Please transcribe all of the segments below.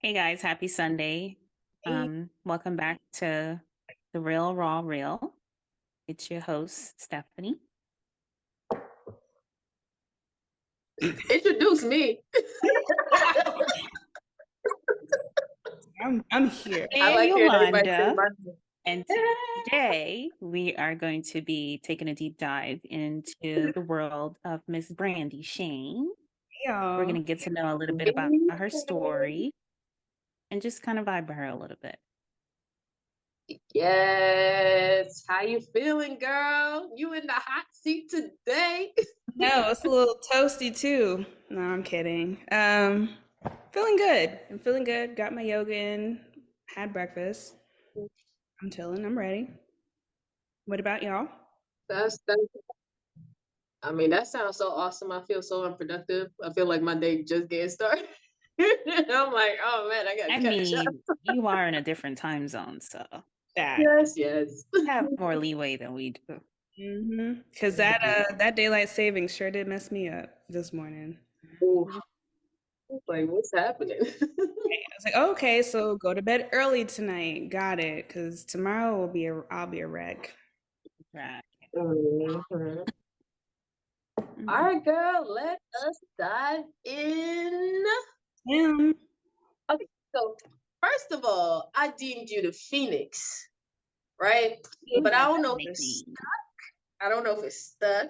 Hey guys, happy Sunday. Hey. Welcome back to the Real Raw Real. It's your host, Stephanie. Introduce me. I'm here. I And like hearing everybody say U-Landa. my name. And today we are going to be taking a deep dive into the world of Miss Brandi Shane. Hey, We're y'all. going to get to know a little bit about her story and just kind of vibe with her a little bit. Yes. How you feeling, girl? You in the hot seat today? No, it's a little toasty too. No, I'm kidding. Feeling good. I'm feeling good. Got my yoga in, had breakfast. I'm chilling. I'm ready. What about y'all? That's I mean, that sounds so awesome. I feel so unproductive. I feel like my day just getting started. I'm like, oh man, I I gotta catch up. mean, you are in a different time zone, so That. Yes, yes. have more leeway than we do. Because that daylight savings sure did mess me up this morning. Ooh, like what's happening? I was like, okay, so go to bed early tonight. Got it. Because tomorrow I'll be a wreck. Right. Mhm. All Mhm. right, girl, let us dive in. Yeah. Okay, so first of all, I deemed you the Phoenix, right? Ooh, But I I don't love know a if it's nickname. I don't know if it's stuck.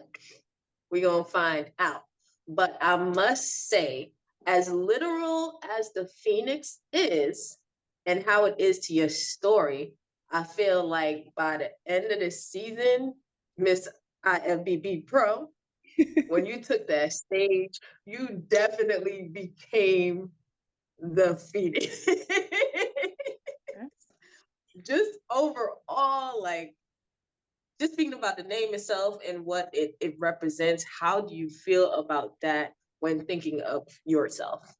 We're gonna find out. But I must say, as literal as the Phoenix is and how it is to your story, I feel like by the end of the season, Miss IFBB Pro, when you took that stage, you definitely became the Phoenix. Just overall, like just thinking about the name itself and what it represents, how do you feel about that when thinking of yourself?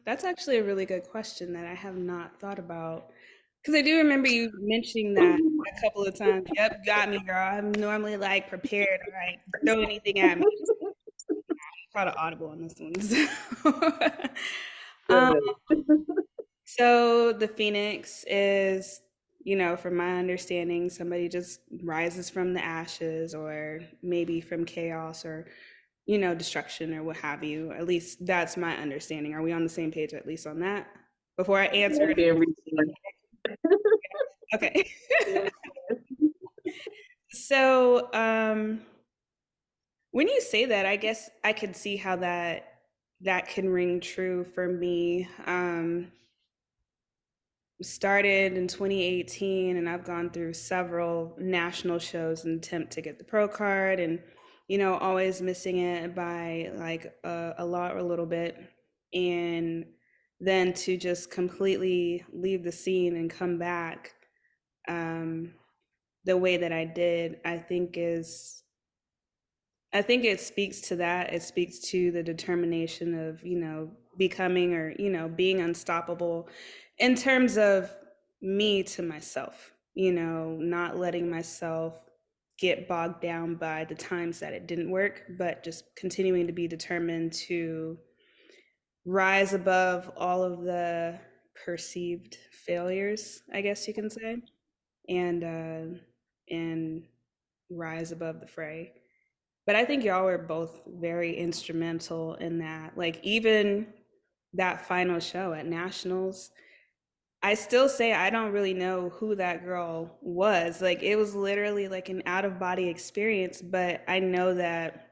That's actually a really good question that I have not thought about. Because I do remember you mentioning that a couple of times. Yep, got me, girl. I'm normally like prepared to like throw anything at me. Just caught an audible on this one. um, so the Phoenix is, from my understanding, somebody just rises from the ashes or maybe from chaos or destruction or what have you. At least that's my understanding. Are we on the same page, at least on that? Before I answer it. Being reborn. Okay. So, when you say that, I guess I could see how that can ring true for me. Started in 2018 and I've gone through several national shows in attempt to get the pro card and always missing it by like a lot or a little bit, and then to just completely leave the scene and come back um, the way that I did, I think it speaks to that. It speaks to the determination of, becoming or, being unstoppable in terms of me to myself, not letting myself get bogged down by the times that it didn't work, but just continuing to be determined to rise above all of the perceived failures, I guess you can say, and rise above the fray. But I think y'all were both very instrumental in that. Like even that final show at Nationals, I still say I don't really know who that girl was. Like it was literally like an out of body experience, but I know that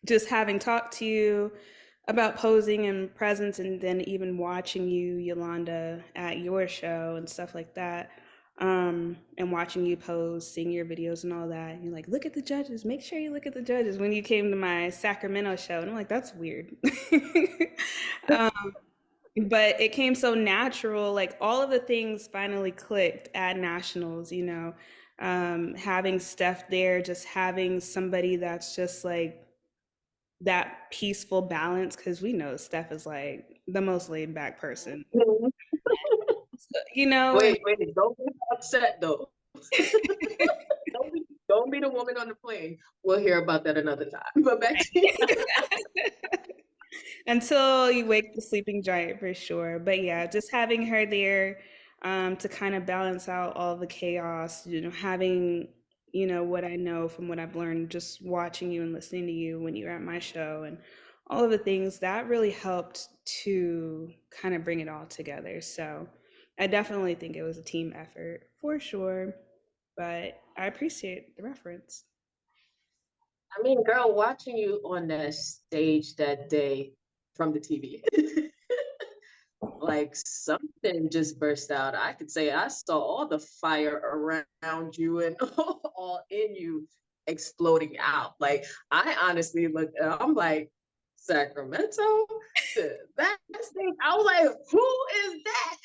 just having talked to you about posing and presence and then even watching you, Yolanda, at your show and stuff like that, and watching you pose, seeing your videos and all that, and you're like, look at the judges, make sure you look at the judges when you came to my Sacramento show. And I'm like, that's weird. um, but it came so natural, like all of the things finally clicked at Nationals, having Steph there, just having somebody that's just like that peaceful balance, because we know Steph is like the most laid back person, and Wait, don't get upset though. Don't be the woman on the plane. We'll hear about that another time. But back to you. Until you wake the sleeping giant for sure. But yeah, just having her there to kind of balance out all the chaos, having, what I know from what I've learned just watching you and listening to you when you're at my show and all of the things that really helped to kind of bring it all together. So I definitely think it was a team effort for sure, but I appreciate the reference. I mean, girl, watching you on that stage that day from the TV, like something just burst out. I could say I saw all the fire around you and all in you exploding out. Like I honestly looked, I'm like, Sacramento to that stage. I was like, who is that?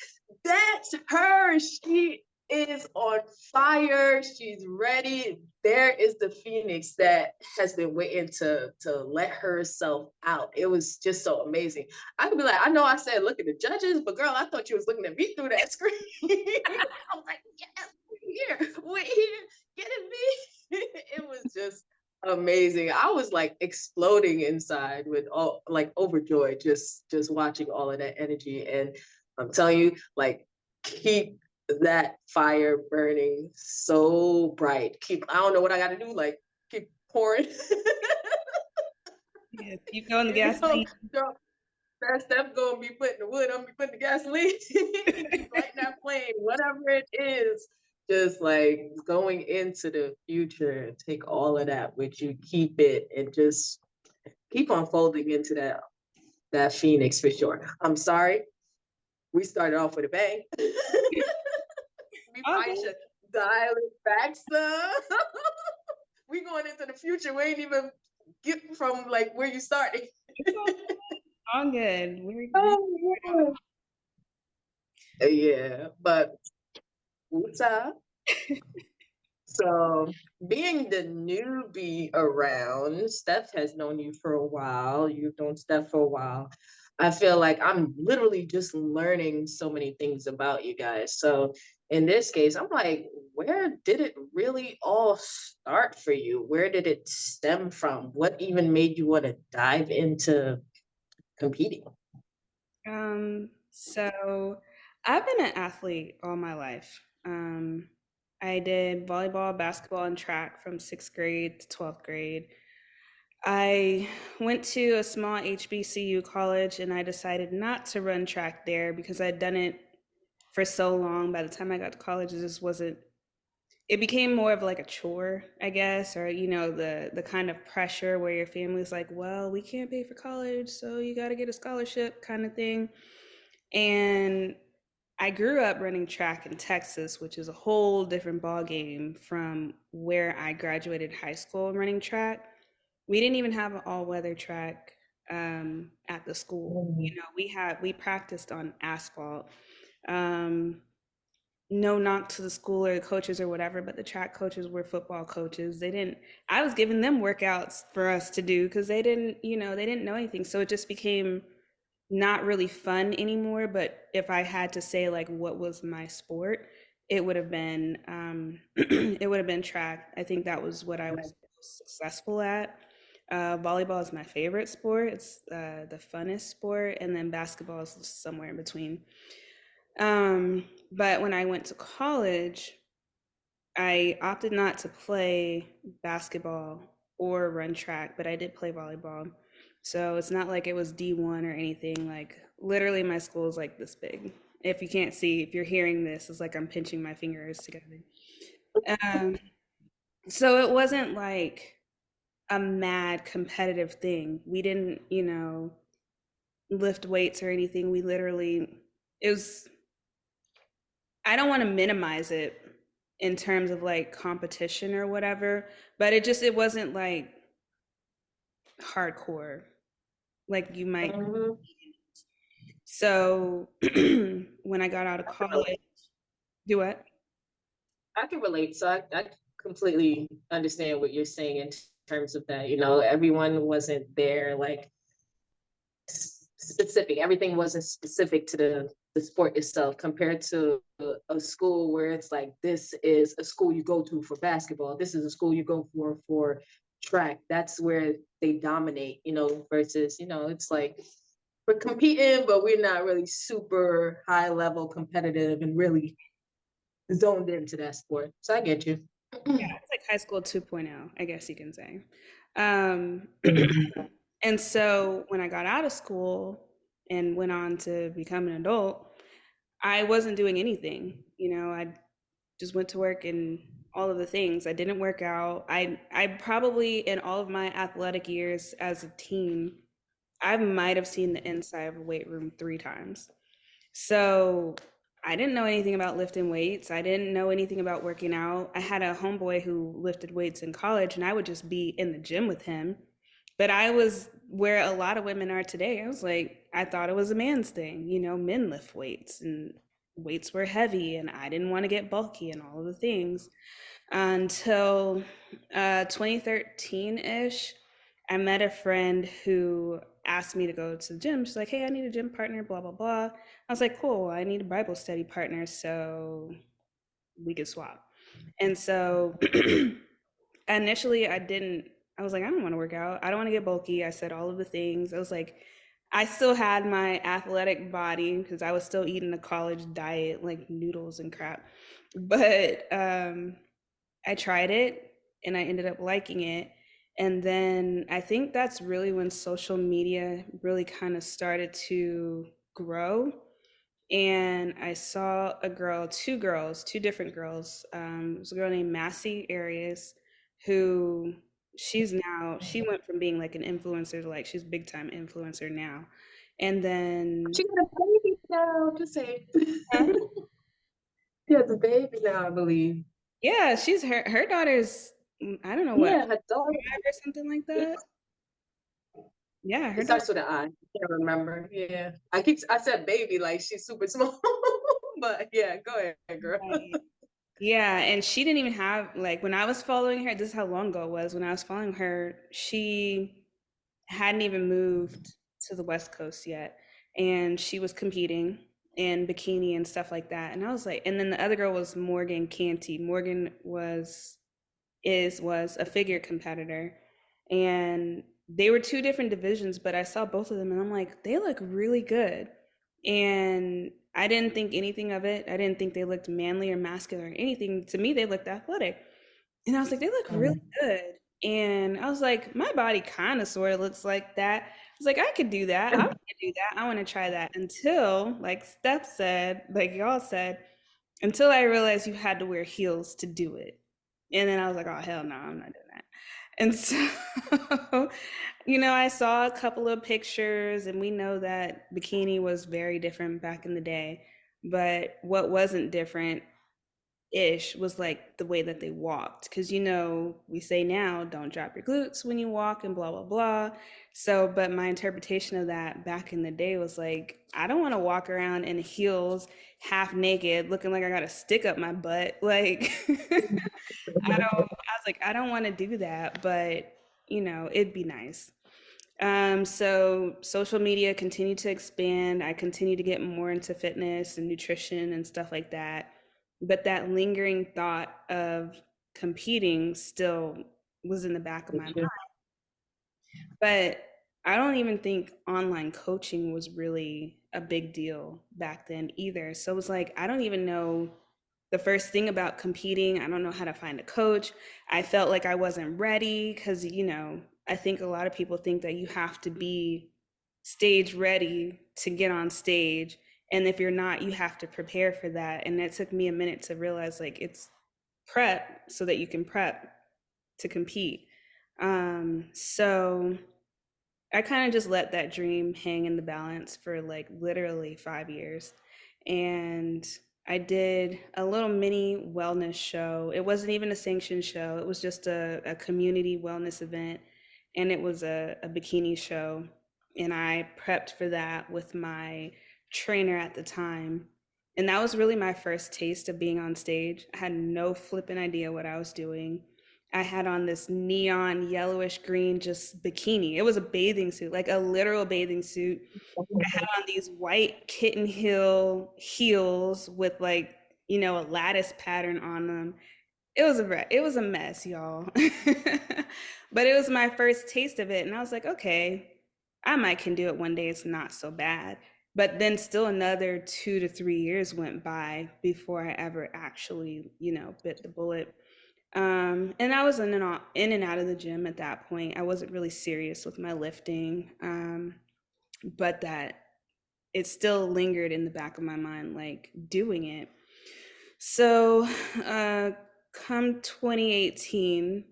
That's her. She is on fire. She's ready. There is the phoenix that has been waiting to let herself out. It was just so amazing. I could be like, I know I said look at the judges, but girl, I thought you was looking at me through that screen. I was like, yes, we're here, getting me. It was just amazing. I was like exploding inside with all like overjoyed, just watching all of that energy. And I'm telling you, like, keep that fire burning so bright. Keep, I don't know what I gotta do, like keep pouring. Yeah, keep going the You know, gasoline. girl, Steph gonna be putting the wood, I'm gonna be putting the gasoline, keep lighting that flame, whatever it is. Just like going into the future, take all of that with you, keep it, and just keep unfolding into that phoenix for sure. I'm sorry, we started off with a bang. We probably Okay. should dial it back some. We going into the future. We ain't even get from like where you started. It's all good. We're Oh yeah. Yeah, but what's up? So, being the newbie around, Steph has known you for a while. You've known Steph for a while. I feel like I'm literally just learning so many things about you guys. So, in this case, I'm like, where did it really all start for you? Where did it stem from? What even made you want to dive into competing? So I've been an athlete all my life. I did volleyball, basketball, and track from sixth grade to 12th grade. I went to a small HBCU college and I decided not to run track there because I'd done it for so long. By the time I got to college, it just wasn't, it became more of like a chore, I guess, or the kind of pressure where your family's like, well, we can't pay for college, so you got to get a scholarship kind of thing. And I grew up running track in Texas, which is a whole different ball game from where I graduated high school running track. We didn't even have an all-weather track at the school. We practiced on asphalt. Um, no knock to the school or the coaches or whatever, but the track coaches were football coaches. They didn't. I was giving them workouts for us to do because they didn't know anything. So it just became not really fun anymore. But if I had to say like what was my sport, it would have been it would have been track. I think that was what I was most successful at. Volleyball is my favorite sport. It's the funnest sport, and then basketball is somewhere in between. But when I went to college, I opted not to play basketball or run track, but I did play volleyball. So it's not like it was D1 or anything. Like literally my school is like this big. If you can't see, if you're hearing this, it's like I'm pinching my fingers together. Um, so it wasn't like a mad competitive thing. We didn't, lift weights or anything. We literally, it was, I don't want to minimize it in terms of like competition or whatever, but it wasn't like hardcore like you might. Mhm. So when I got out of I can relate. college, do what? I can relate. So I completely understand what you're saying in terms of that. Everyone wasn't there like specific. Everything wasn't specific to the sport itself compared to a school where it's like this is a school you go to for basketball. This is a school you go for track. That's where they dominate, versus, it's like we're competing, but we're not really super high level competitive and really zoned into that sport. So I get you. Yeah, it's like high school 2.0, I guess you can say. Um, and so when I got out of school and went on to become an adult, I wasn't doing anything. I just went to work and all of the things. I didn't work out. I probably in all of my athletic years as a teen, I might have seen the inside of a weight room 3 times. So I didn't know anything about lifting weights. I didn't know anything about working out. I had a homeboy who lifted weights in college, and I would just be in the gym with him. But I was where a lot of women are today. I was like, I thought it was a man's thing. Men lift weights, and weights were heavy, and I didn't want to get bulky and all of the things until 2013-ish. I met a friend who asked me to go to the gym. She's like, hey, I need a gym partner, blah, blah, blah. I was like, cool, I need a Bible study partner, so we could swap. And so initially I was like, I don't want to work out. I don't want to get bulky. I said all of the things. I was like, I still had my athletic body because I was still eating the college diet, like noodles and crap. But I tried it and I ended up liking it. And then I think that's really when social media really kind of started to grow. And I saw two different girls. It was a girl named Massey Arias, who she went from being like an influencer to like she's big time influencer now. And then, She got a baby now, just say. She has a baby now, I believe. yeah, she's her daughter's, I don't know what, Yeah, her daughter. 5 or something like that. Yeah, her It daughter. starts with an I. I can't remember. Yeah. I said baby like she's super small. But yeah, go ahead, girl. Right. Yeah, and she didn't even have like when I was following her, this is how long ago it was. When I was following her, she hadn't even moved to the West Coast yet. And she was competing in bikini and stuff like that. And I was like, and then the other girl was Morgan Canty. Morgan was a figure competitor. And they were two different divisions, but I saw both of them and I'm like, they look really good. And I didn't think anything of it. I didn't think they looked manly or masculine or anything. To me, they looked athletic. And I was like, they look really good. And I was like, my body kind of sort of looks like that. I was like, I could do that. I want to do that. I want to try that until, like Steph said, like y'all said, until I realized you had to wear heels to do it. And then I was like, oh, hell no, I'm not doing that. And so, I saw a couple of pictures, and we know that bikini was very different back in the day. But what wasn't different ish was like the way that they walked, because we say now don't drop your glutes when you walk and blah blah blah. So but my interpretation of that back in the day was like, I don't want to walk around in heels half naked looking like I got a stick up my butt, like I was like, I don't want to do that, but it'd be nice. So social media continued to expand. I continued to get more into fitness and nutrition and stuff like that. But that lingering thought of competing still was in the back of my mind. But I don't even think online coaching was really a big deal back then either. So it was like, I don't even know the first thing about competing. I don't know how to find a coach. I felt like I wasn't ready because, I think a lot of people think that you have to be stage ready to get on stage. And if you're not, you have to prepare for that. And it took me a minute to realize like it's prep so that you can prep to compete. So I kind of just let that dream hang in the balance for like literally 5 years. And I did a little mini wellness show. It wasn't even a sanctioned show, it was just a community wellness event. And it was a bikini show. And I prepped for that with my trainer at the time. And that was really my first taste of being on stage. I had no flipping idea what I was doing. I had on this neon yellowish green just bikini. It was a bathing suit, like a literal bathing suit. I had on these white kitten heel heels with like, a lattice pattern on them. It was a mess, y'all. But it was my first taste of it and I was like, okay, I might can do it one day, it's not so bad. But then still another 2 to 3 years went by before I ever actually, bit the bullet. And I was in and out of the gym at that point. I wasn't really serious with my lifting, but that it still lingered in the back of my mind, like doing it. So, come 2018,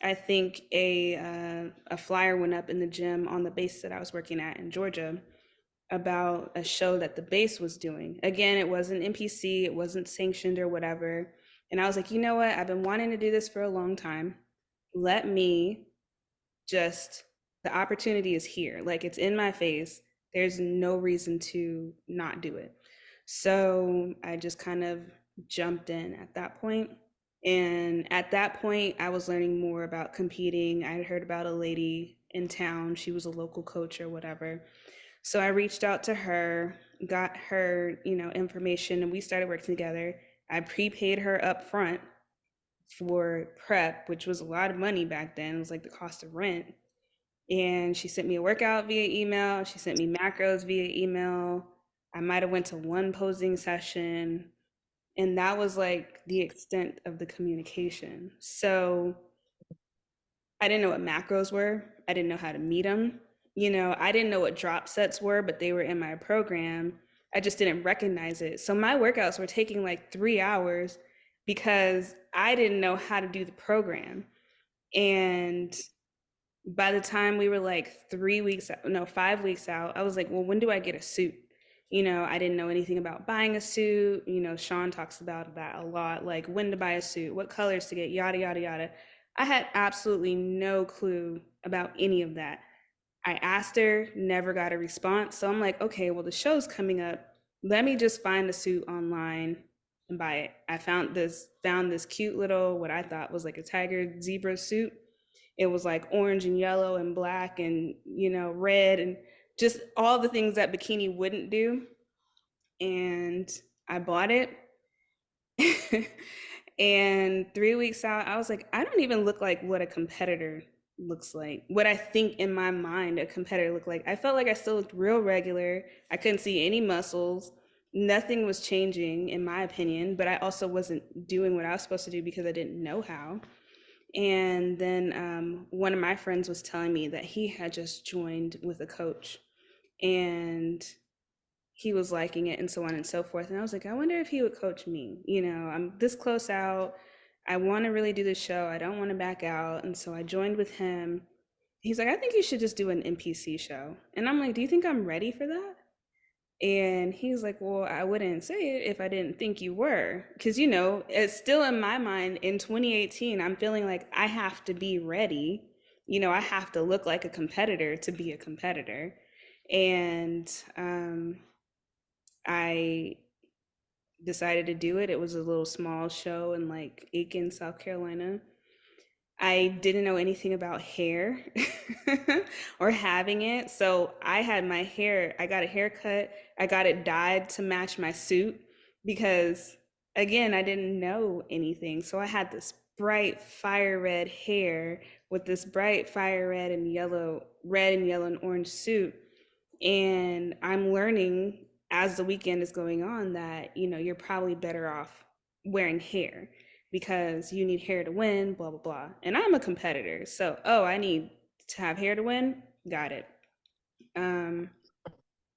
I think a flyer went up in the gym on the base that I was working at in Georgia about a show that the base was doing. Again, it wasn't NPC, it wasn't sanctioned or whatever. And I was like, you know what? I've been wanting to do this for a long time. Let me just, the opportunity is here. Like it's in my face. There's no reason to not do it. So I just kind of jumped in at that point. And at that point, I was learning more about competing. I had heard about a lady in town. She was a local coach or whatever. So I reached out to her, got her, information, and we started working together. I prepaid her up front for prep, which was a lot of money back then. It was like the cost of rent. And she sent me a workout via email. She sent me macros via email. I might have went to one posing session, and that was like the extent of the communication. So I didn't know what macros were. I didn't know how to meet them. I didn't know what drop sets were, but they were in my program. I just didn't recognize it. So my workouts were taking like 3 hours because I didn't know how to do the program. And by the time we were like 3 weeks, no, 5 weeks out, I was like, well, when do I get a suit? I didn't know anything about buying a suit. Shawn talks about that a lot, like when to buy a suit, what colors to get, yada, yada, yada. I had absolutely no clue about any of that. I asked her, never got a response. So I'm like, okay, well, the show's coming up. Let me just find a suit online and buy it. I found this cute little, what I thought was like a tiger zebra suit. It was like orange and yellow and black and, red and just all the things that bikini wouldn't do. And I bought it. And 3 weeks out, I was like, I don't even look like what a competitor looks like, what I think in my mind a competitor looked like. I felt like I still looked real regular. I couldn't see any muscles. Nothing was changing, in my opinion, but I also wasn't doing what I was supposed to do because I didn't know how. And then one of my friends was telling me that he had just joined with a coach and he was liking it and so on and so forth. And I was like, I wonder if he would coach me. I'm this close out. I want to really do the show. I don't want to back out. And so I joined with him. He's like, I think you should just do an NPC show. And I'm like, do you think I'm ready for that? And he's like, well, I wouldn't say it if I didn't think you were. Because, it's still in my mind in 2018, I'm feeling like I have to be ready. I have to look like a competitor to be a competitor. And I decided to do it. It was a little small show in like Aiken, South Carolina. I didn't know anything about hair or having it. So I had my hair, I got a haircut, I got it dyed to match my suit because, again, I didn't know anything. So I had this bright fire red hair with this bright fire red and yellow, and orange suit. And I'm learning as the weekend is going on that, you're probably better off wearing hair because you need hair to win, blah, blah, blah. And I'm a competitor. So, I need to have hair to win. Got it.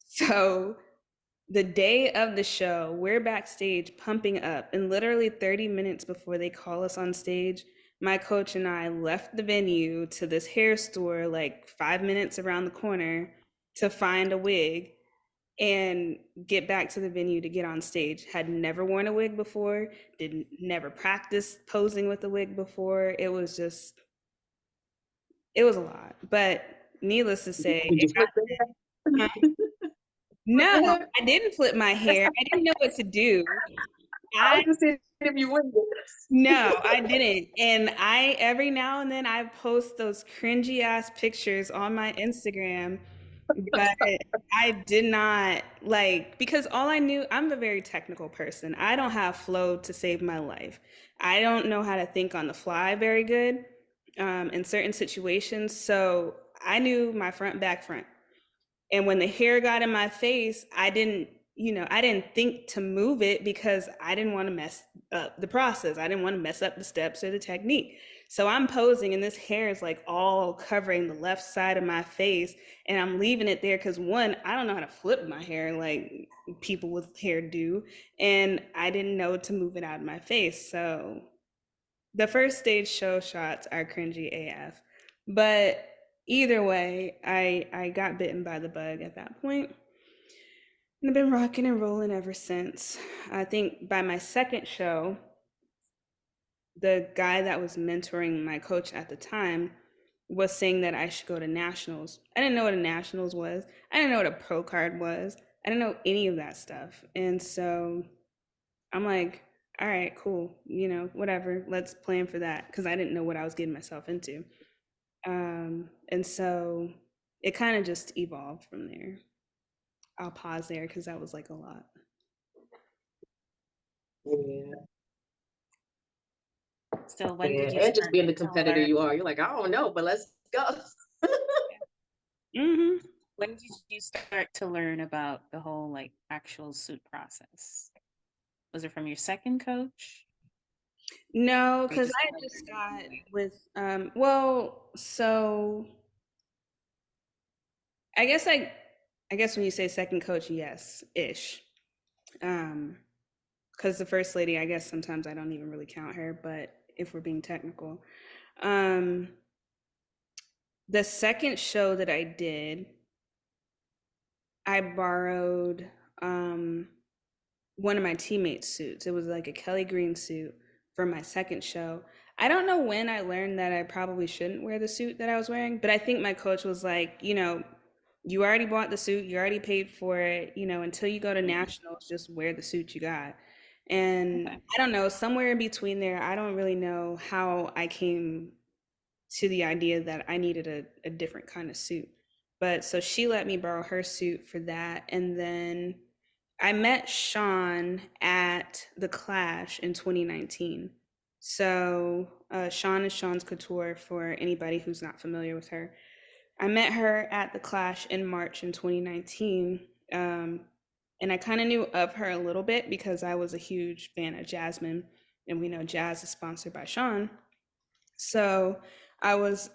So the day of the show, we're backstage pumping up, and literally 30 minutes before they call us on stage, my coach and I left the venue to this hair store like 5 minutes around the corner to find a wig and get back to the venue to get on stage. Had never worn a wig before, didn't never practiced posing with a wig before. It was a lot. But needless to say, Did you flip Huh? No, I didn't flip my hair. I didn't know what to do. I I was just saying if you wouldn't. No, I didn't. And I every now and then I post those cringy ass pictures on my Instagram, but I did not like because all I knew, I'm a very technical person. I don't have flow to save my life. I don't know how to think on the fly very good in certain situations. So I knew my front, back, front. And when the hair got in my face, I didn't think to move it because I didn't want to mess up the process. I didn't want to mess up the steps or the technique. So I'm posing and this hair is like all covering the left side of my face. And I'm leaving it there because one, I don't know how to flip my hair like people with hair do. And I didn't know to move it out of my face. So the first stage show shots are cringy AF. But either way, I got bitten by the bug at that point. And I've been rocking and rolling ever since. I think by my second show, the guy that was mentoring my coach at the time was saying that I should go to nationals. I didn't know what a nationals was. I didn't know what a pro card was. I didn't know any of that stuff. And so I'm like, all right, cool, whatever. Let's plan for that because I didn't know what I was getting myself into. And so it kind of just evolved from there. I'll pause there because that was like a lot. Yeah. So when Yeah. did you And just start being the to competitor learn? you are, you're like, I don't know, but let's go. Mm-hmm. When did you start to learn about the whole like actual suit process? Was it from your second coach? No, Or you because just I kind of just learned got along the way? with so I guess when you say second coach, yes, ish. Because the first lady, I guess sometimes I don't even really count her, but if we're being technical. Um the second show that I did, I borrowed one of my teammates' suits. It was like a Kelly Green suit for my second show. I don't know when I learned that I probably shouldn't wear the suit that I was wearing, but I think my coach was like, you already bought the suit, you already paid for it, until you go to nationals, just wear the suit you got. And Okay. I don't know, somewhere in between there, I don't really know how I came to the idea that I needed a different kind of suit. But so she let me borrow her suit for that. And then I met Shawn at the Clash in 2019. So Shawn is Shawn's Couture for anybody who's not familiar with her. I met her at the Clash in March in 2019. And I kind of knew of her a little bit because I was a huge fan of Jasmine. And we know Jazz is sponsored by Shawn. So I was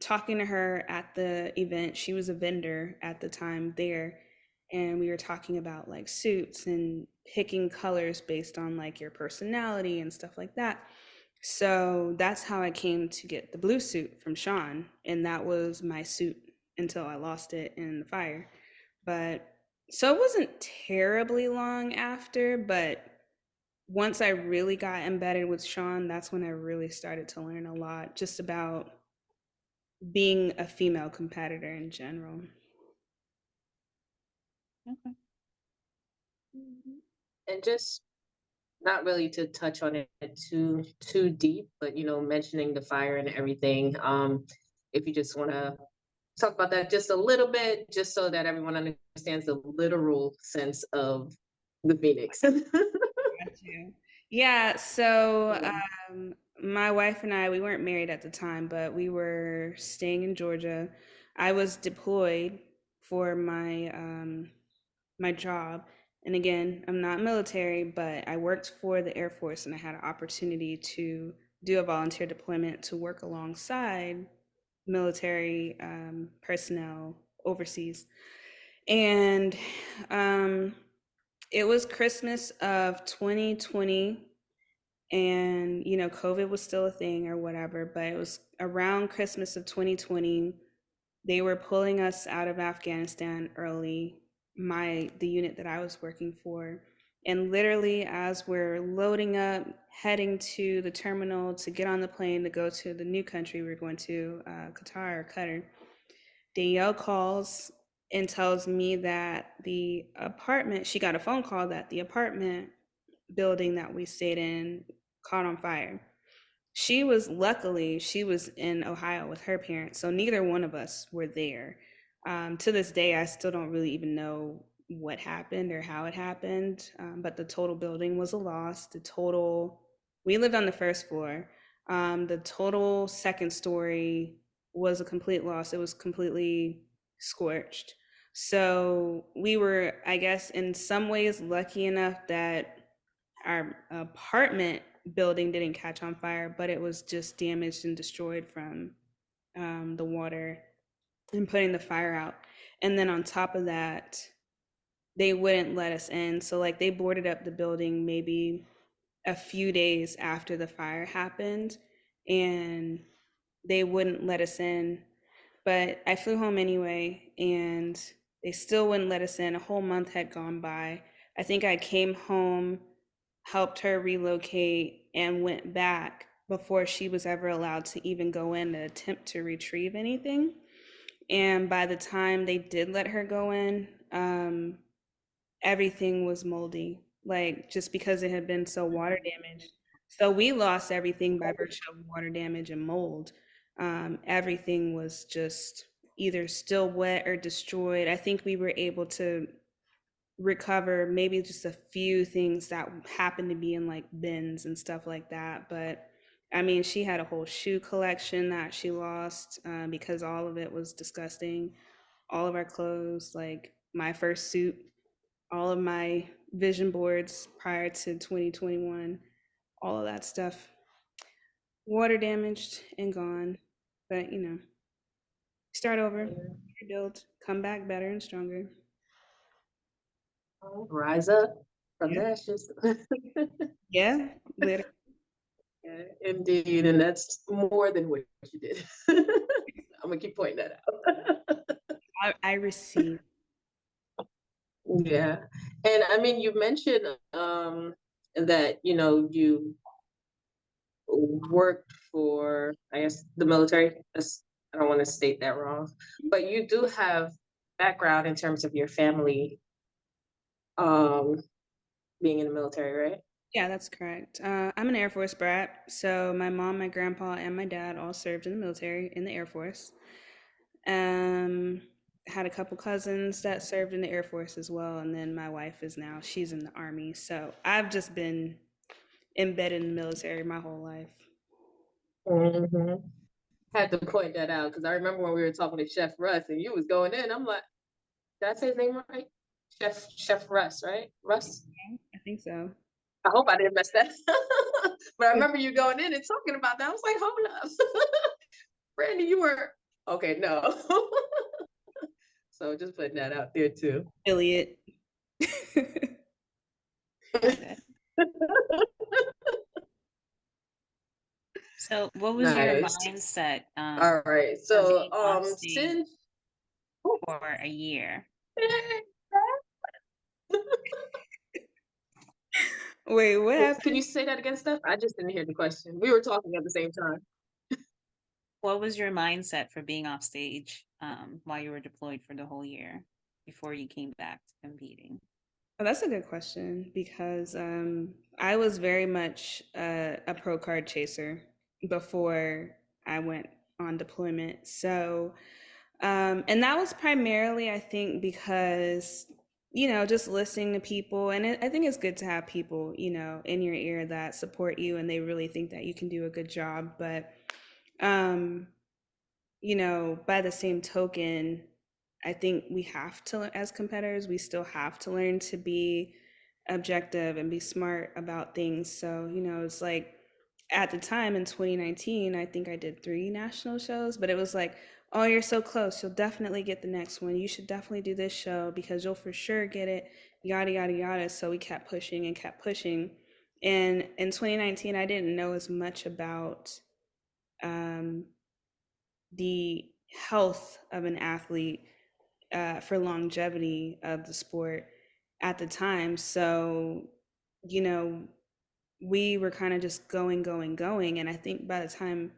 talking to her at the event. She was a vendor at the time there. And we were talking about like suits and picking colors based on like your personality and stuff like that. So that's how I came to get the blue suit from Shawn. And that was my suit until I lost it in the fire. But so it wasn't terribly long after, but once I really got embedded with Shawn, that's when I really started to learn a lot just about being a female competitor in general. Okay. And just not really to touch on it too deep, but mentioning the fire and everything. If you just want to talk about that just a little bit, just so that everyone understands the literal sense of the Phoenix. Got you. Yeah, so Yeah. my wife and I, we weren't married at the time, but we were staying in Georgia. I was deployed for my job. And again, I'm not military, but I worked for the Air Force and I had an opportunity to do a volunteer deployment to work alongside military personnel overseas. And um, it was Christmas of 2020, and COVID was still a thing or whatever, but it was around Christmas of 2020. They were pulling us out of Afghanistan early, the unit that I was working for. And literally, as we're loading up, heading to the terminal to get on the plane to go to the new country, we're going to Qatar. Danielle calls and tells me that the apartment, she got a phone call that the apartment building that we stayed in caught on fire. She was in Ohio with her parents, so neither one of us were there. To this day, I still don't really even know what happened or how it happened, but the total building was a loss. We lived on the first floor. The total second story was a complete loss. It was completely scorched. So we were, I guess, in some ways lucky enough that our apartment building didn't catch on fire, but it was just damaged and destroyed from the water and putting the fire out. And then on top of that, they wouldn't let us in. So, like, they boarded up the building maybe a few days after the fire happened, and they wouldn't let us in. But I flew home anyway, and they still wouldn't let us in. A whole month had gone by. I think I came home, helped her relocate, and went back before she was ever allowed to even go in to attempt to retrieve anything. And by the time they did let her go in, everything was moldy, like just because it had been so water damaged. So we lost everything by virtue of water damage and mold. Everything was just either still wet or destroyed. I think we were able to recover maybe just a few things that happened to be in like bins and stuff like that. But I mean, she had a whole shoe collection that she lost because all of it was disgusting. All of our clothes, like my first suit, all of my vision boards prior to 2021, all of that stuff water damaged and gone. But start over, rebuild, come back better and stronger. Rise up from Yeah, the ashes. yeah, literally. Yeah, indeed, and that's more than what you did. I'm gonna keep pointing that out. I receive. Yeah, and I mean, you mentioned that you worked for, I guess, the military. I don't want to state that wrong, but you do have background in terms of your family um being in the military, right? Yeah, that's correct. I'm an Air Force brat. So my mom, my grandpa, and my dad all served in the military in the Air Force. Um, had a couple cousins that served in the Air Force as well, and then my wife is now she's in the Army. So I've just been embedded in the military my whole life. Hmm. Had to point that out because I remember when we were talking to Chef Russ and you was going in. I'm like, did I say his name right? Chef Russ, right? Russ. I think so. I hope I didn't mess that. But I remember you going in and talking about that. I was like, hold up, Brandi, you were okay. No. So just putting that out there too. Affiliate. Okay. So, what was your Nice. mindset All right. of So being off stage since for a year? Wait, what can happened? you say that again, Steph? I just didn't hear the question. We were talking at the same time. What was your mindset for being off stage while you were deployed for the whole year before you came back to competing? Oh, that's a good question because I was very much a pro card chaser before I went on deployment. So, and that was primarily, I think, because, just listening to people. And I think it's good to have people, in your ear that support you and they really think that you can do a good job. But, um, by the same token, I think we have to, as competitors, we still have to learn to be objective and be smart about things. So, it's like at the time in 2019, I think I did 3 national shows, but it was like, oh, you're so close. You'll definitely get the next one. You should definitely do this show because you'll for sure get it, yada, yada, yada. So we kept pushing and kept pushing. And in 2019, I didn't know as much about um, the health of an athlete for longevity of the sport at the time. So, you know, we were kind of just going, going, going. And I think by the time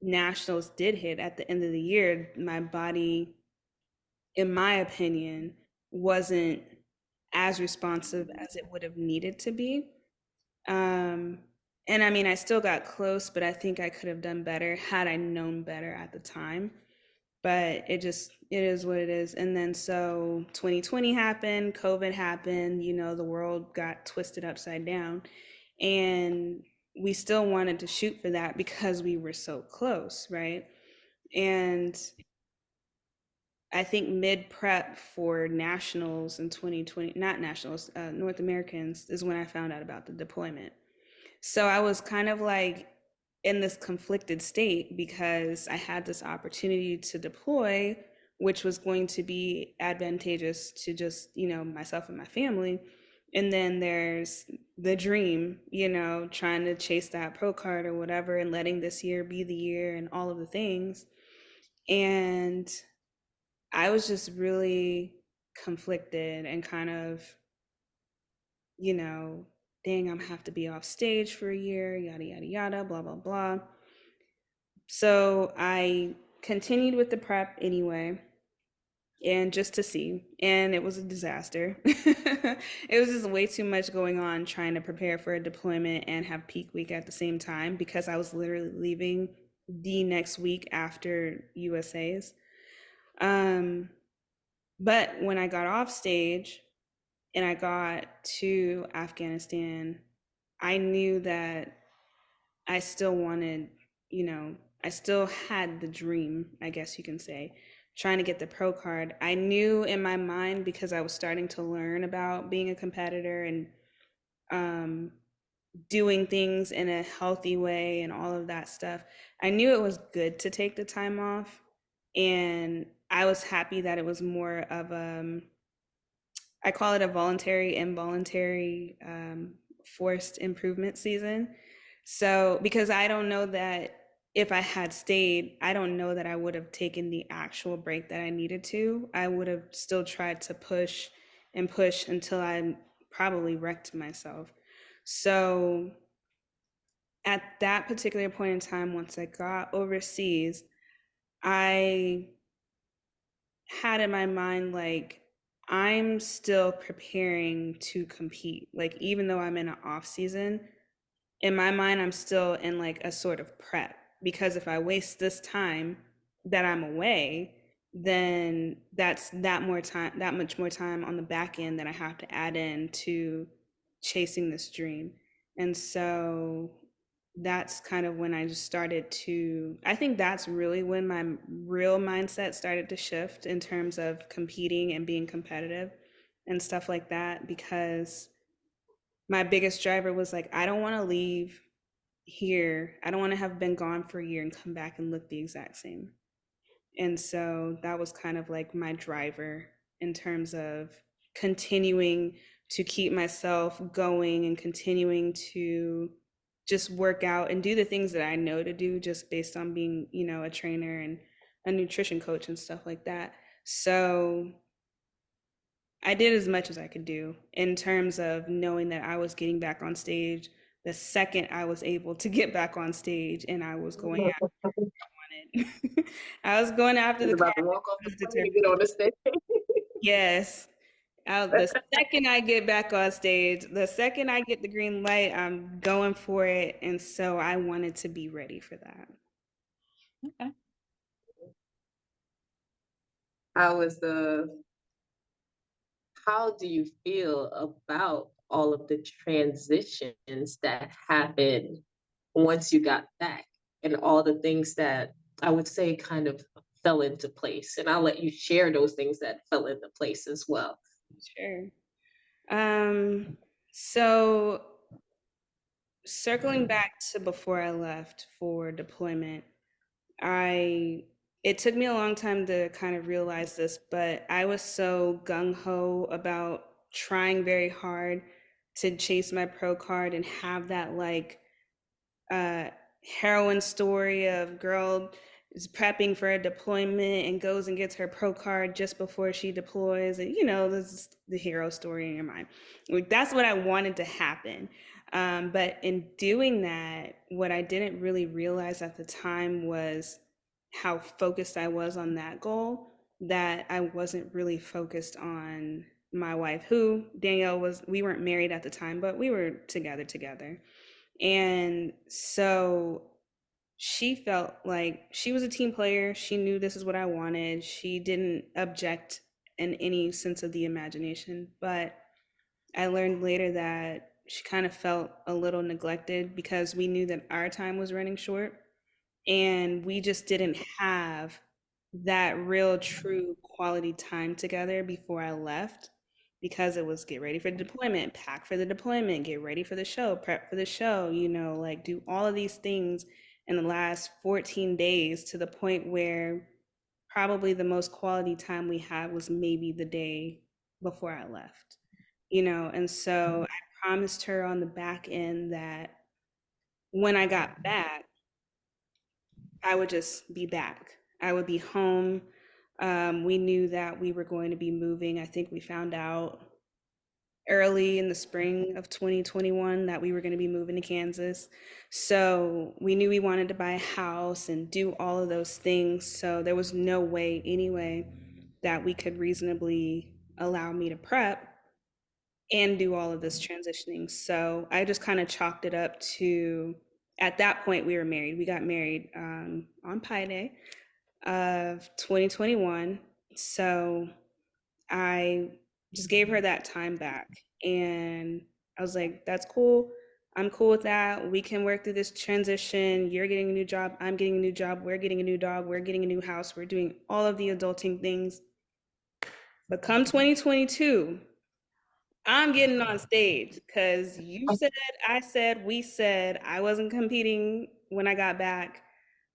nationals did hit at the end of the year, my body, in my opinion, wasn't as responsive as it would have needed to be. Um, and I mean, I still got close, but I think I could have done better had I known better at the time. But it is what it is. And then so 2020 happened, COVID happened, the world got twisted upside down. And we still wanted to shoot for that because we were so close, right? And I think mid prep for nationals in 2020, not nationals, North Americans is when I found out about the deployment. So I was kind of like in this conflicted state because I had this opportunity to deploy, which was going to be advantageous to just, myself and my family. And then there's the dream, trying to chase that pro card or whatever and letting this year be the year and all of the things. And I was just really conflicted and kind of, you know, dang, I'm gonna have to be off stage for a year, yada, yada, yada, blah, blah, blah. So I continued with the prep anyway, and just to see, and it was a disaster. It was just way too much going on trying to prepare for a deployment and have peak week at the same time because I was literally leaving the next week after USA's. Um, but when I got off stage and I got to Afghanistan, I knew that I still wanted, I still had the dream, I guess you can say, trying to get the pro card. I knew in my mind because I was starting to learn about being a competitor and um, doing things in a healthy way and all of that stuff. I knew it was good to take the time off. And I was happy that it was more of I call it a voluntary, involuntary, forced improvement season. So, because I don't know that if I had stayed, I don't know that I would have taken the actual break that I needed to. I would have still tried to push and push until I probably wrecked myself. So, at that particular point in time, once I got overseas, I had in my mind like I'm still preparing to compete. Like even though I'm in an off season, in my mind I'm still in like a sort of prep because if I waste this time that I'm away, then that's that much more time on the back end that I have to add in to chasing this dream. And so that's kind of when I just started to, I think that's really when my real mindset started to shift in terms of competing and being competitive and stuff like that. Because my biggest driver was like, I don't want to leave here. I don't want to have been gone for a year and come back and look the exact same. And so that was kind of like my driver in terms of continuing to keep myself going and continuing to just work out and do the things that I know to do just based on being, a trainer and a nutrition coach and stuff like that. So I did as much as I could do in terms of knowing that I was getting back on stage the second I was able to get back on stage and I was going after it. I was going after He's the car. about to walk off I the was plane determined. and get on the stage. Yes. The second I get back on stage, the second I get the green light, I'm going for it. And so I wanted to be ready for that. Okay. How was the how do you feel about all of the transitions that happened once you got back and all the things that I would say kind of fell into place? And I'll let you share those things that fell into place as well. Sure. So circling back to before I left for deployment, I it took me a long time to kind of realize this, but I was so gung ho about trying very hard to chase my pro card and have that like uh, heroine story of girl is prepping for a deployment and goes and gets her pro card just before she deploys, and this is the hero story in your mind. Like that's what I wanted to happen. But in doing that, what I didn't really realize at the time was how focused I was on that goal, that I wasn't really focused on my wife, who Danielle was, we weren't married at the time, but we were together. And so she felt like she was a team player. She knew this is what I wanted. She didn't object in any sense of the imagination. But I learned later that she kind of felt a little neglected because we knew that our time was running short and we just didn't have that real true quality time together before I left, because it was get ready for the deployment, pack for the deployment, get ready for the show, prep for the show, like do all of these things in the last 14 days, to the point where probably the most quality time we had was maybe the day before I left. And so I promised her on the back end that when I got back, I would just be back. I would be home. We knew that we were going to be moving. I think we found out early in the spring of 2021 that we were going to be moving to Kansas. So we knew we wanted to buy a house and do all of those things. So there was no way, anyway, that we could reasonably allow me to prep and do all of this transitioning. So I just kind of chalked it up to, at that point, we were married. We got married on Pi Day of 2021. So I just gave her that time back. And I was like, that's cool. I'm cool with that. We can work through this transition. You're getting a new job. I'm getting a new job. We're getting a new dog. We're getting a new house. We're doing all of the adulting things. But come 2022, I'm getting on stage because you said, I said, we said I wasn't competing when I got back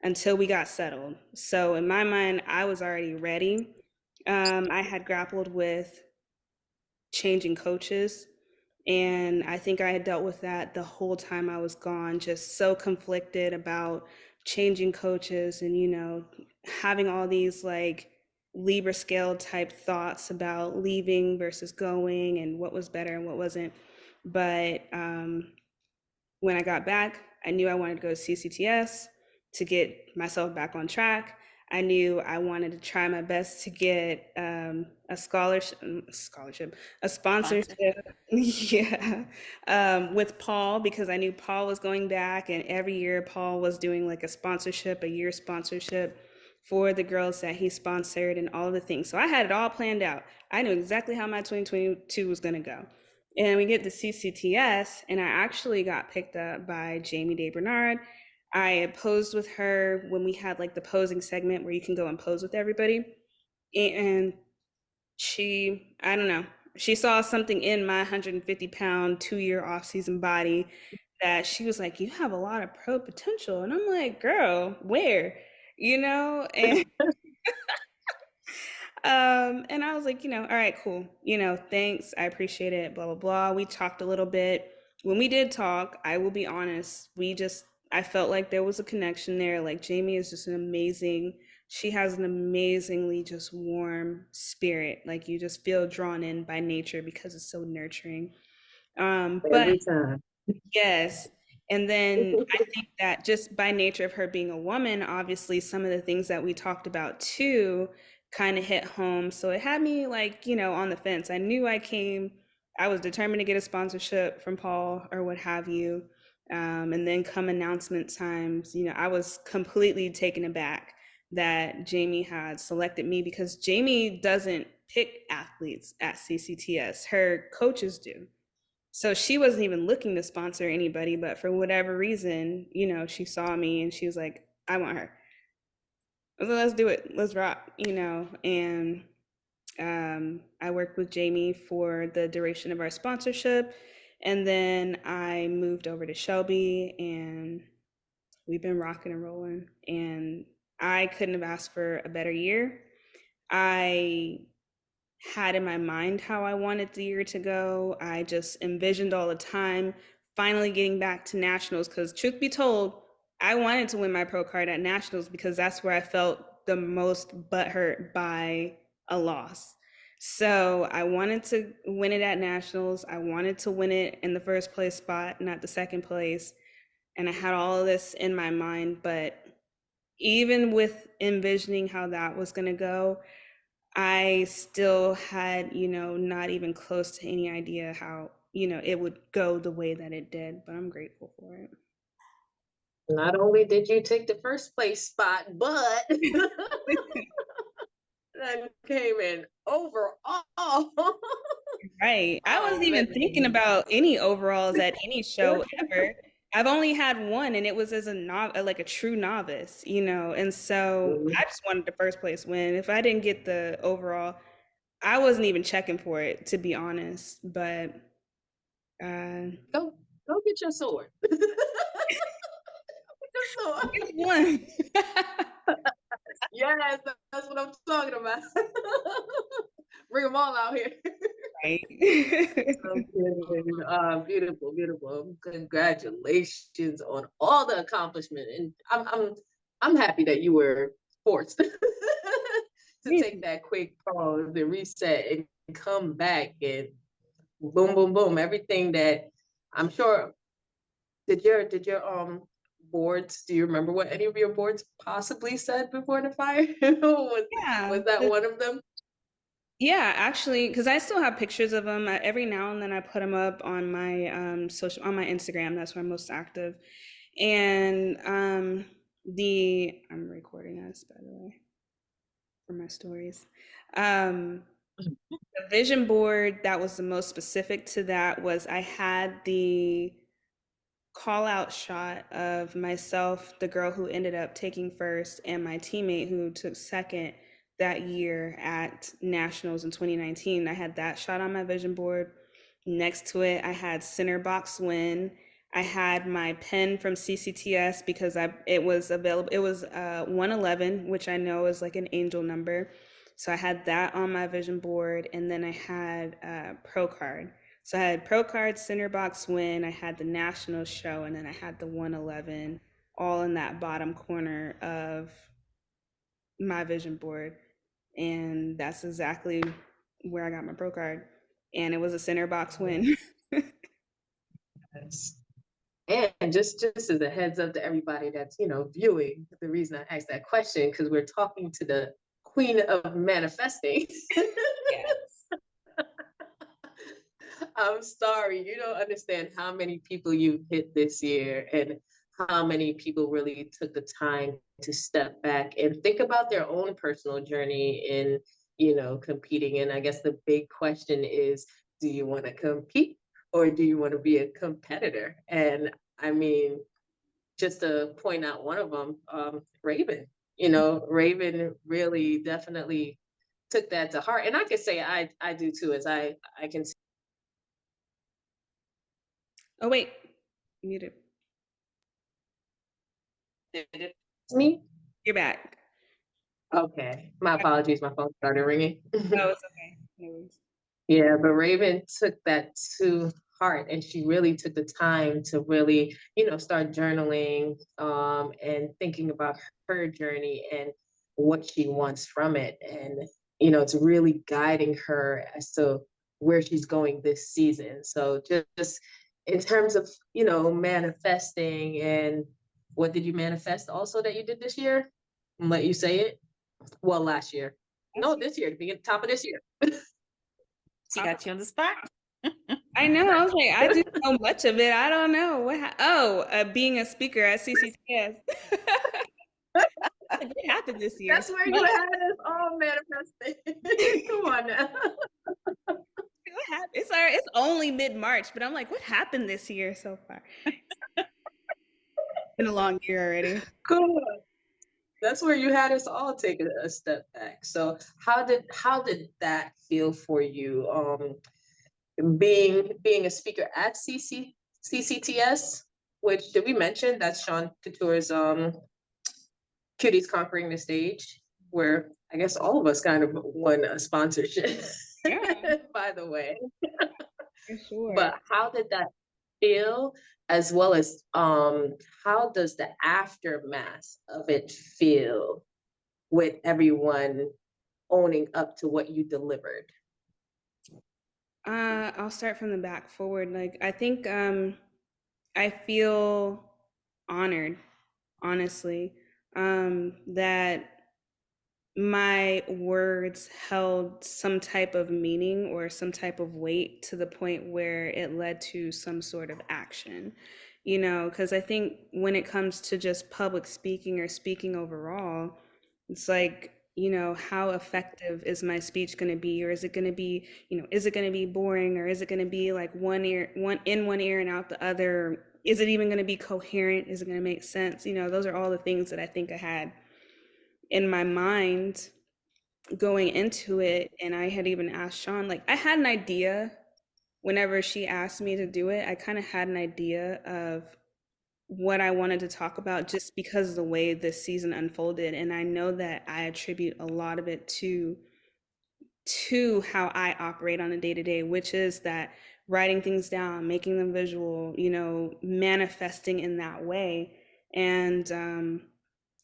until we got settled. So in my mind, I was already ready. I had grappled with changing coaches. And I think I had dealt with that the whole time I was gone, just so conflicted about changing coaches and, having all these like Libra scale type thoughts about leaving versus going and what was better and what wasn't. But when I got back, I knew I wanted to go to CCTS to get myself back on track. I knew I wanted to try my best to get a a Sponsor. sponsorship, yeah, with Paul, because I knew Paul was going back, and every year Paul was doing like a sponsorship, a year sponsorship for the girls that he sponsored and all of the things. So I had it all planned out. I knew exactly how my 2022 was going to go. And we get to CCTS, and I actually got picked up by Jamie Day Bernard. I posed with her when we had like the posing segment where you can go and pose with everybody. And I don't know, she saw something in my 150-pound, 2-year off-season body that she was like, you have a lot of pro potential. And I'm like, girl, where? And and I was like, all right, cool. Thanks. I appreciate it. Blah, blah, blah. We talked a little bit. When we did talk, I will be honest, I felt like there was a connection there. Like, Jamie is just she has an amazingly just warm spirit. Like, you just feel drawn in by nature because it's so nurturing. But Every time. yes. And then I think that just by nature of her being a woman, obviously some of the things that we talked about too kind of hit home. So it had me like, on the fence. I was determined to get a sponsorship from Paul or what have you. And then come announcement times, I was completely taken aback that Jamie had selected me, because Jamie doesn't pick athletes at CCTS. Her coaches do. So she wasn't even looking to sponsor anybody, but for whatever reason, she saw me and she was like, I want her. I was like, let's do it. Let's rock, And I worked with Jamie for the duration of our sponsorship. And then I moved over to Shelby, and we've been rocking and rolling. And I couldn't have asked for a better year. I had in my mind how I wanted the year to go. I just envisioned all the time finally getting back to nationals, because truth be told, I wanted to win my pro card at nationals because that's where I felt the most butthurt by a loss. So I wanted to win it at nationals. I wanted to win it in the first place spot, not the second place. And I had all of this in my mind, but even with envisioning how that was going to go, I still had, not even close to any idea how, it would go the way that it did, but I'm grateful for it. Not only did you take the first place spot, but that came in overall. Right. I wasn't even thinking Man. about any overalls at any show ever. I've only had one, and it was as a like a true novice, you know. And so Mhm. I just wanted the first place win. If I didn't get the overall, I wasn't even checking for it, to be honest. But uh, Go, go get your sword. Get your sword. it's one. Yes, that's what I'm talking about. Bring them all out here. Right. I'm kidding. Beautiful, beautiful. Congratulations on all the accomplishment, and I'm happy that you were forced to take Amazing. that quick pause and reset and come back and boom, boom, boom. Everything that I'm sure. Did your boards? Do you remember what any of your boards possibly said before the fire? Was Yeah. that one of them? Yeah, actually, because I still have pictures of them. Every now and then I put them up on my on my Instagram. That's where I'm most active. And the I'm recording us, by the way, for my stories. Um, the vision board that was the most specific to that was I had the call out shot of myself, the girl who ended up taking first, and my teammate who took second that year at Nationals in 2019. I had that shot on my vision board. Next to it, I had center box win. I had my pen from CCTS because it was available. It was 111, which I know is like an angel number. So I had that on my vision board, and then I had Pro Card. So I had Pro Card, Center Box Win, I had the National Show, and then I had the 111 all in that bottom corner of my vision board. And that's exactly where I got my Pro Card. And it was a Center Box Win. Yes. And just as a heads up to everybody that's viewing, the reason I asked that question because we're talking to the queen of manifesting. Yes. I'm sorry, you don't understand how many people you've hit this year and how many people really took the time to step back and think about their own personal journey in, competing. And I guess the big question is, do you want to compete or do you want to be a competitor? And I mean, just to point out one of them, Raven. Raven really definitely took that to heart, and I can say I do too, as I can Oh, wait. You muted. it. Me? You're back. Okay, my apologies. My phone started ringing. Oh, it's okay. No worries. Yeah, but Raven took that to heart and she really took the time to really, start journaling and thinking about her journey and what she wants from it. And, it's really guiding her as to where she's going this season. So just in terms of, manifesting and what did you manifest also that you did this year? I'll let you say it. Well, last year. No, this year, to be at the top of this year. She got you on the spot. I know. I was like, I do so much of it. I don't know being a speaker at CCTS. What happened this year? That's where you had us all manifesting. Come on now. What happened? It's only mid-March, but I'm like, what happened this year so far? Been a long year already. Cool. That's where you had us all take a step back. So how did that feel for you? Being a speaker at CCTS, which did we mention that's Shawn Couture's Cuties Conquering the Stage, where I guess all of us kind of won a sponsorship, Yeah, by the way. for sure. But how did that feel? As well as how does the aftermath of it feel with everyone owning up to what you delivered? I'll start from the back forward. Like, I think I feel honored, honestly, that my words held some type of meaning or some type of weight to the point where it led to some sort of action, because I think when it comes to just public speaking or speaking overall, it's like, how effective is my speech going to be? Or is it going to be, is it going to be boring? Or is it going to be like one ear and out the other? is it even going to be coherent? Is it going to make sense? You know, those are all the things that I think I had in my mind going into it. And I had even asked Shawn, like, I had an idea whenever she asked me to do it. I kind of had an idea of what I wanted to talk about just because of the way this season unfolded. And I know that I attribute a lot of it to how I operate on a day to day, which is that writing things down, making them visual, you know, manifesting in that way. And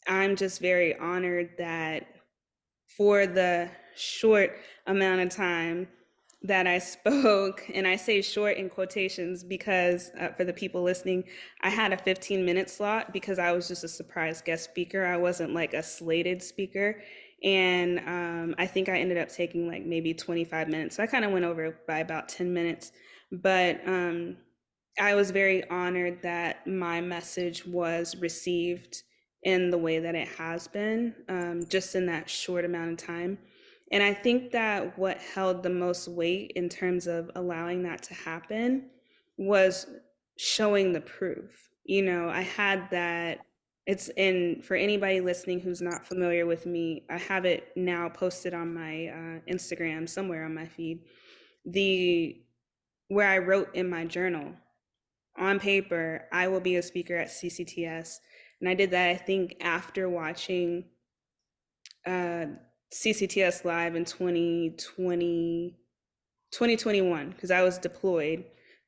I'm just very honored that for the short amount of time that I spoke, and I say short in quotations because for the people listening, I had a 15-minute slot because I was just a surprise guest speaker. I wasn't like a slated speaker. And I think I ended up taking like maybe 25 minutes. So I kind of went over by about 10 minutes. But I was very honored that my message was received in the way that it has been, just in that short amount of time. And I think that what held the most weight in terms of allowing that to happen was showing the proof. You know, I had that. It's in, for anybody listening who's not familiar with me, I have it now posted on my Instagram, somewhere on my feed, the where I wrote in my journal on paper, I will be a speaker at CCTS. And I did that, I think, after watching uh, CCTS live in 2021, because I was deployed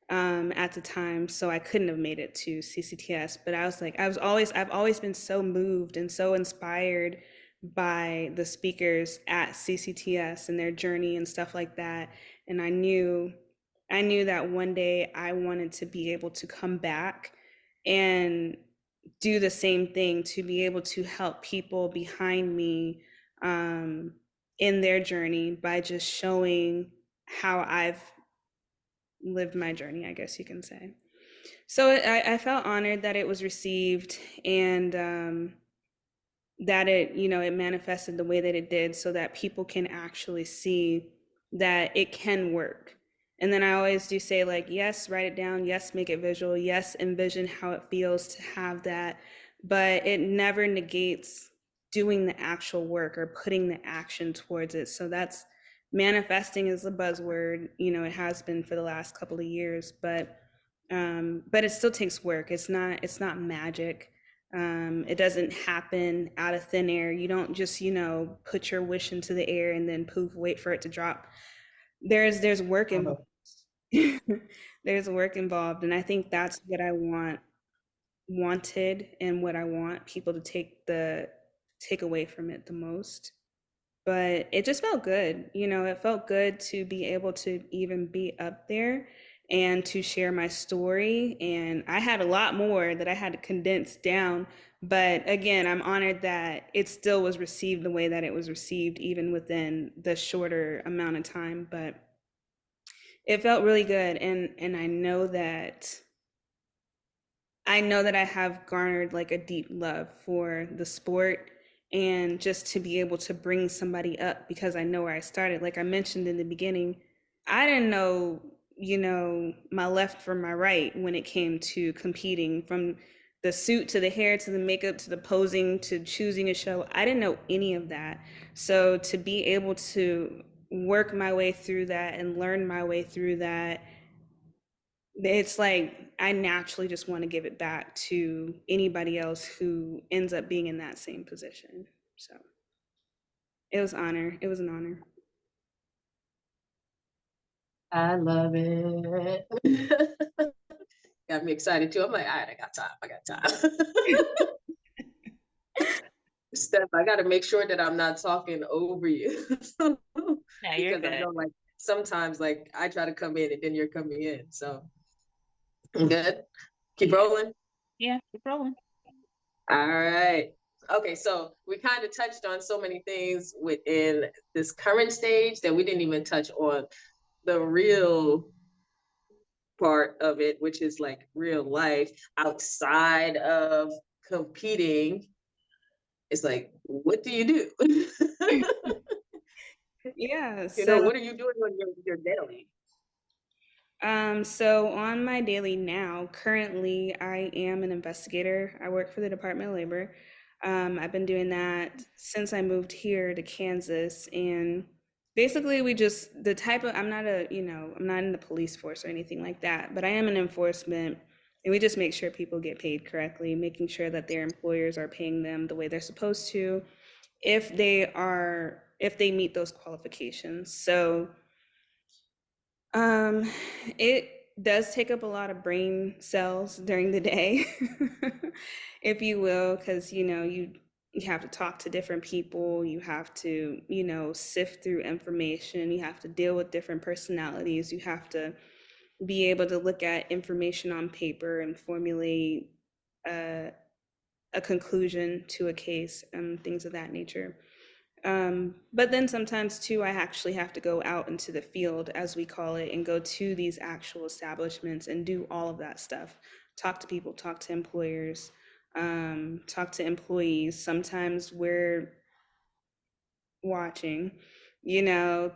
at the time, so I couldn't have made it to CCTS. But I was like, I've always been so moved and so inspired by the speakers at CCTS and their journey and stuff like that. And I knew that one day I wanted to be able to come back and do the same thing, to be able to help people behind me in their journey by just showing how I've lived my journey, I guess you can say. So I felt honored that it was received, and that it, you know, it manifested the way that it did so that people can actually see that it can work. And then I always do say, like, yes, write it down, yes, make it visual, yes, envision how it feels to have that, but it never negates doing the actual work or putting the action towards it. So that's, manifesting is a buzzword, you know, it has been for the last couple of years, but it still takes work. It's not magic. It doesn't happen out of thin air. You don't just, you know, put your wish into the air and then poof, wait for it to drop. There's work involved. There's work involved, and I think that's what I wanted, and what I want people to take away from it the most. But it just felt good. You know, it felt good to be able to even be up there and to share my story. And I had a lot more that I had to condense down. But again, I'm honored that it still was received the way that it was received, even within the shorter amount of time. But it felt really good. And I know that I have garnered like a deep love for the sport, and just to be able to bring somebody up, because I know where I started. Like I mentioned in the beginning, I didn't know, you know, my left from my right when it came to competing, from the suit to the hair to the makeup to the posing to choosing a show. I didn't know any of that. So to be able to work my way through that and learn my way through that, it's like I naturally just want to give it back to anybody else who ends up being in that same position. So it was honor. It was an honor. I love it. Got me excited too. I'm like, all right, I got time. I got time. Steph, I got to make sure that I'm not talking over you. Yeah, you're Because I good. know, like, sometimes, like, I try to come in and then you're coming in. So, good. Keep rolling. Yeah, keep rolling. All right. Okay, so we kind of touched on so many things within this current stage that we didn't even touch on the real part of it, which is like real life outside of competing. It's like, what do you do? Yeah. You know, So what are you doing on your daily? So on my daily now, currently I am an investigator. I work for the Department of Labor. I've been doing that since I moved here to Kansas, and basically we just the type of I'm not a I'm not in the police force or anything like that, but I am an enforcement, and we just make sure people get paid correctly, making sure that their employers are paying them the way they're supposed to, if they meet those qualifications. So um, it does take up a lot of brain cells during the day, if you will, because you have to talk to different people, you have to, sift through information, you have to deal with different personalities, you have to be able to look at information on paper and formulate a, a conclusion to a case and things of that nature. But then sometimes too, I actually have to go out into the field, as we call it, and go to these actual establishments and do all of that stuff. Talk to people, talk to employers, talk to employees. Sometimes we're watching,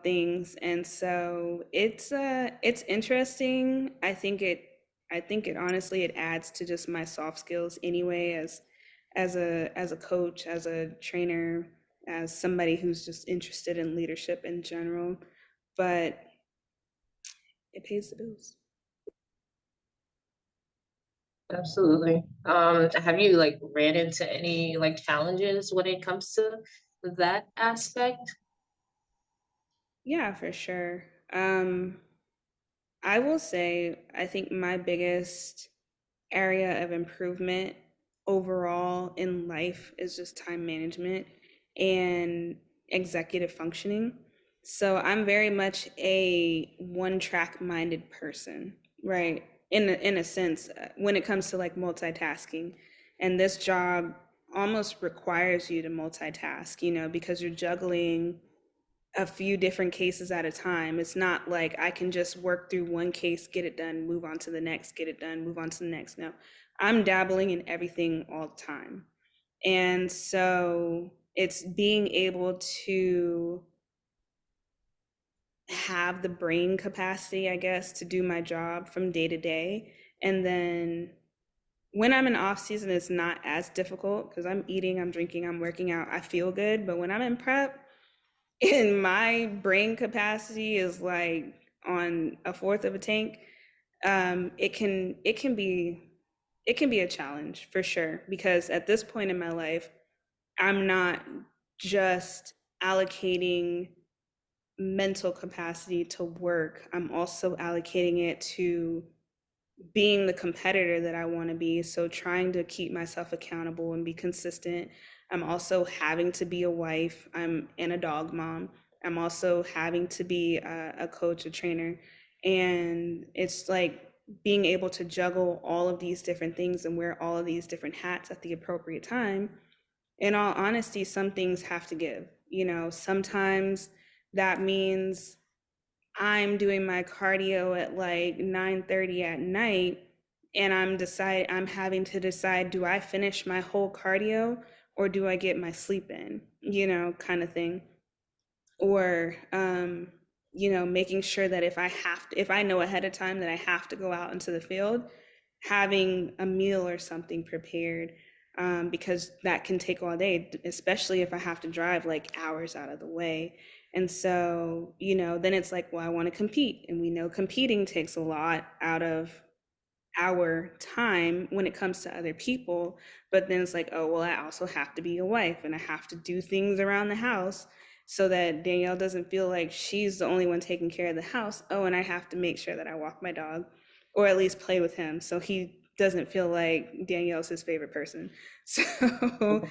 things. And so it's interesting. I think it honestly it adds to just my soft skills anyway, as a coach, as a trainer, as somebody who's just interested in leadership in general. But it pays the bills. Absolutely. Have you like ran into any like challenges when it comes to that aspect? Yeah, for sure. Um, I will say I think my biggest area of improvement overall in life is just time management and executive functioning. So I'm very much a one track minded person, right? In a sense, when it comes to like multitasking. And this job almost requires you to multitask, because you're juggling a few different cases at a time. It's not like I can just work through one case, get it done, move on to the next, get it done, move on to the next. No, I'm dabbling in everything all the time. And so it's being able to have the brain capacity, I guess, to do my job from day to day. And then when I'm in off season, it's not as difficult because I'm eating, I'm drinking, I'm working out, I feel good. But when I'm in prep, and my brain capacity is like on a fourth of a tank, it can be a challenge for sure, because at this point in my life I'm not just allocating mental capacity to work, I'm also allocating it to being the competitor that I want to be. So trying to keep myself accountable and be consistent. I'm also having to be a wife. I'm and a dog mom. I'm also having to be a coach, a trainer. And it's like being able to juggle all of these different things and wear all of these different hats at the appropriate time. In all honesty, some things have to give. Sometimes that means I'm doing my cardio at like 9:30 at night, and I'm having to decide, do I finish my whole cardio or do I get my sleep in, kind of thing. Or making sure that if I know ahead of time that I have to go out into the field, having a meal or something prepared, because that can take all day, especially if I have to drive like hours out of the way. And so, then it's like, well, I want to compete. And we know competing takes a lot out of our time when it comes to other people. But then it's like, oh, well, I also have to be a wife and I have to do things around the house so that Danielle doesn't feel like she's the only one taking care of the house. Oh, and I have to make sure that I walk my dog or at least play with him so he doesn't feel like Danielle's his favorite person. So,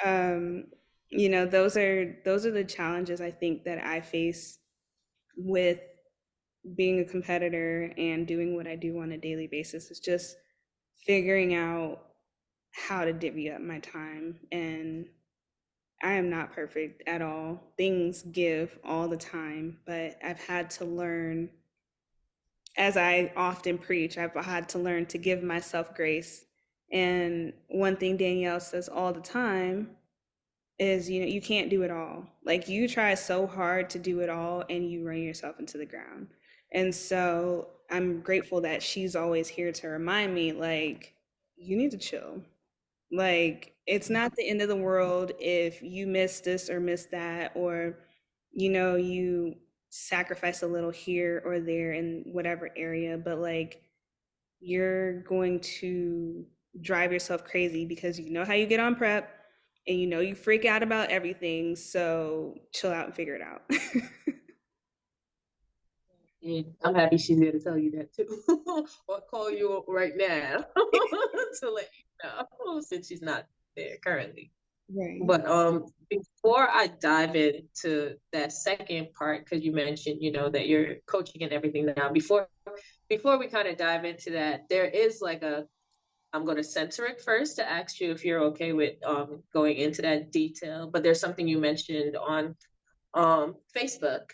um, those are the challenges I think that I face with being a competitor and doing what I do on a daily basis. Is just figuring out how to divvy up my time. And I am not perfect at all. Things give all the time, but I've had to learn, as I often preach, I've had to learn to give myself grace. And one thing Danielle says all the time is, you can't do it all. Like, you try so hard to do it all and you run yourself into the ground. And so I'm grateful that she's always here to remind me, like, you need to chill. Like, it's not the end of the world if you miss this or miss that, or, you sacrifice a little here or there in whatever area, but like, you're going to drive yourself crazy because you know how you get on prep and you know you freak out about everything. So chill out and figure it out. And I'm happy she's here to tell you that too, or call you right now to let you know since she's not there currently. Right. But before I dive into that second part, because you mentioned, that you're coaching and everything now, before we kind of dive into that, there is like I'm going to censor it first to ask you if you're okay with going into that detail. But there's something you mentioned on Facebook,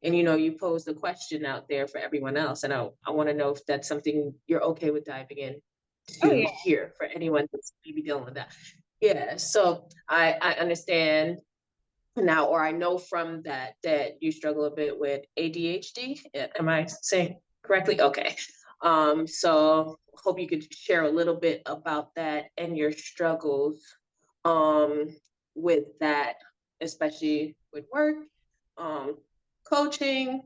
and you posed a question out there for everyone else, and I want to know if that's something you're okay with diving in Oh to yeah. here for anyone that's maybe dealing with that. Yeah, so I understand now, or I know from that you struggle a bit with ADHD. Am I saying correctly? Okay. So hope you could share a little bit about that and your struggles um with that, especially with work, um, coaching,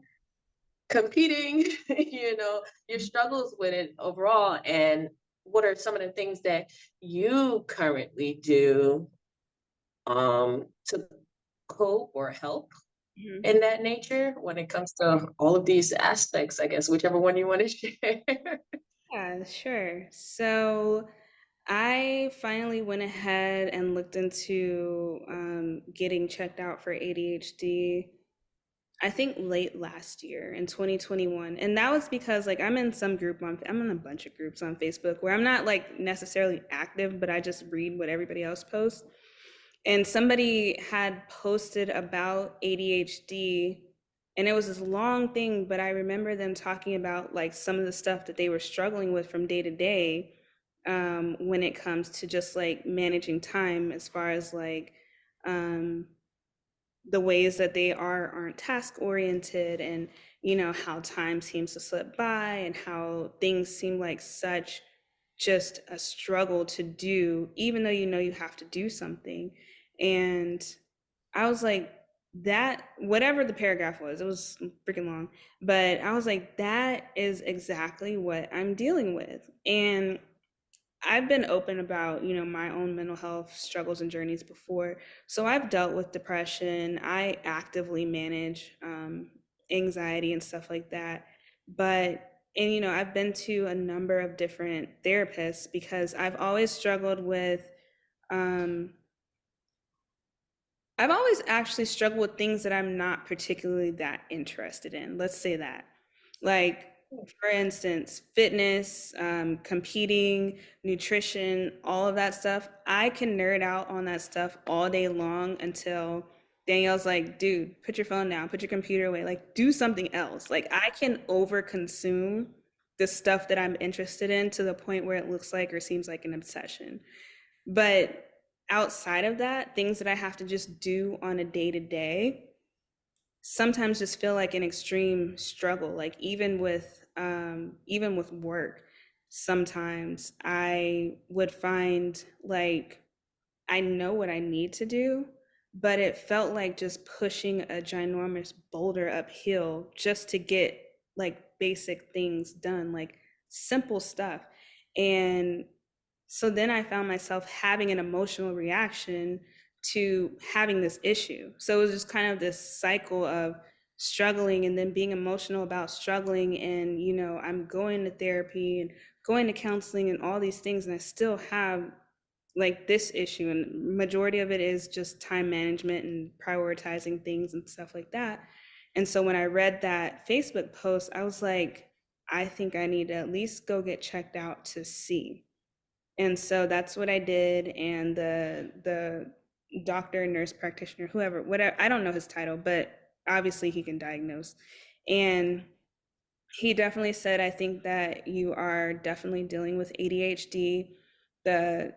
competing, your struggles with it overall, and what are some of the things that you currently do to cope or help Mhm. in that nature when it comes to all of these aspects, I guess, whichever one you want to share. Yeah, sure. So I finally went ahead and looked into getting checked out for ADHD. I think late last year in 2021. And that was because like I'm in a bunch of groups on Facebook where I'm not like necessarily active, but I just read what everybody else posts. And somebody had posted about ADHD, and it was this long thing, but I remember them talking about like some of the stuff that they were struggling with from day to day, when it comes to just like managing time, as far as like um, the ways that they aren't task oriented, and how time seems to slip by, and how things seem like such just a struggle to do, even though you have to do something. And I was like, that, whatever the paragraph was, it was freaking long, but I was like, that is exactly what I'm dealing with. And I've been open about, my own mental health struggles and journeys before. So I've dealt with depression. I actively manage anxiety and stuff like that. And I've been to a number of different therapists because um, I've always actually struggled with things that I'm not particularly that interested in. Let's say that. Like, for instance, fitness, competing, nutrition, all of that stuff. I can nerd out on that stuff all day long until Danielle's like, dude, put your phone down, put your computer away, like, do something else. Like, I can overconsume the stuff that I'm interested in to the point where it looks like or seems like an obsession. But outside of that, things that I have to just do on a day to day sometimes just feel like an extreme struggle. Like even with work, sometimes I would find like I know what I need to do, but it felt like just pushing a ginormous boulder uphill just to get like basic things done, like simple stuff. And so then I found myself having an emotional reaction to having this issue. So it was just kind of this cycle of struggling and then being emotional about struggling. And, I'm going to therapy and going to counseling and all these things. And I still have like this issue. And majority of it is just time management and prioritizing things and stuff like that. And so when I read that Facebook post, I was like, I think I need to at least go get checked out to see. And so that's what I did. And the doctor, nurse practitioner, whoever, whatever, I don't know his title, but obviously he can diagnose. And he definitely said, I think that you are definitely dealing with ADHD. The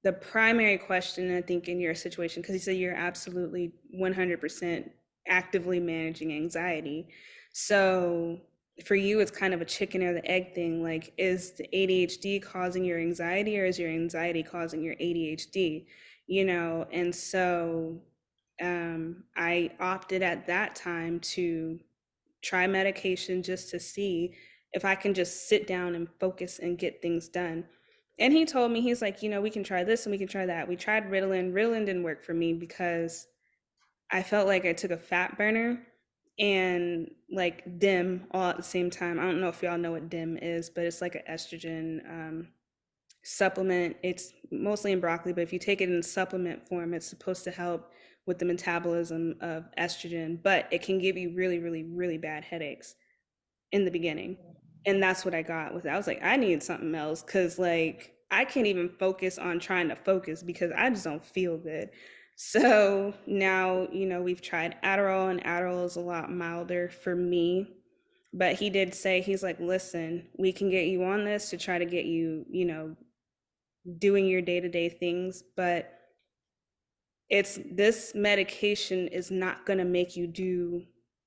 the primary question, I think, in your situation, because he said you're absolutely 100% actively managing anxiety. So for you, it's kind of a chicken or the egg thing. Like, is the ADHD causing your anxiety, or is your anxiety causing your ADHD? And so I opted at that time to try medication just to see if I can just sit down and focus and get things done. And he told me, he's like, we can try this and we can try that. We tried Ritalin. Ritalin didn't work for me because I felt like I took a fat burner and like dim all at the same time. I don't know if y'all know what dim is, but it's like an estrogen supplement. It's mostly in broccoli, but if you take it in supplement form, it's supposed to help with the metabolism of estrogen, but it can give you really, really, really bad headaches in the beginning. And that's what I got with it. I was like, I need something else because, like, I can't even focus on trying to focus because I just don't feel good. So now, we've tried Adderall, and Adderall is a lot milder for me. But he did say, he's like, listen, we can get you on this to try to get you, doing your day to day things. But this medication is not going to make you do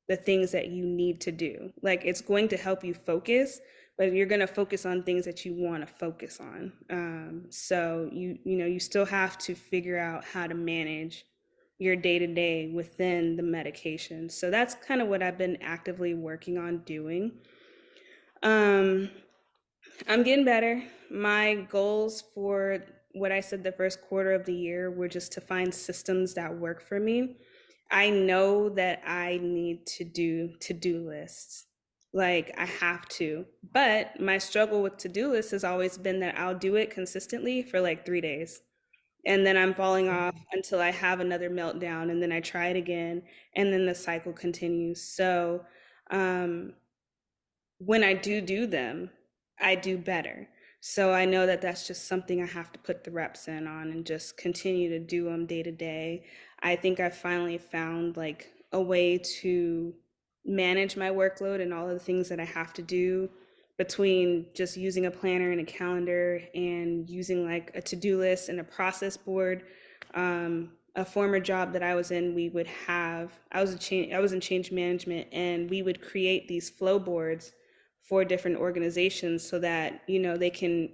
the things that you need to do. Like, it's going to help you focus, but you're going to focus on things that you want to focus on. So you still have to figure out how to manage your day to day within the medication. So that's kind of what I've been actively working on doing. I'm getting better. My goals for what I said the first quarter of the year were just to find systems that work for me. I know that I need to do to-do lists. Like, I have to. But my struggle with to-do lists has always been that I'll do it consistently for like 3 days. And then I'm falling off until I have another meltdown, and then I try it again, and then the cycle continues. So, when I do them, I do better. So I know that that's just something I have to put the reps in on and just continue to do them day to day. I think I finally found like a way to manage my workload and all of the things that I have to do, between just using a planner and a calendar and using like a to-do list and a process board. A former job that I was in, I was in change management, and we would create these flow boards for different organizations so that they can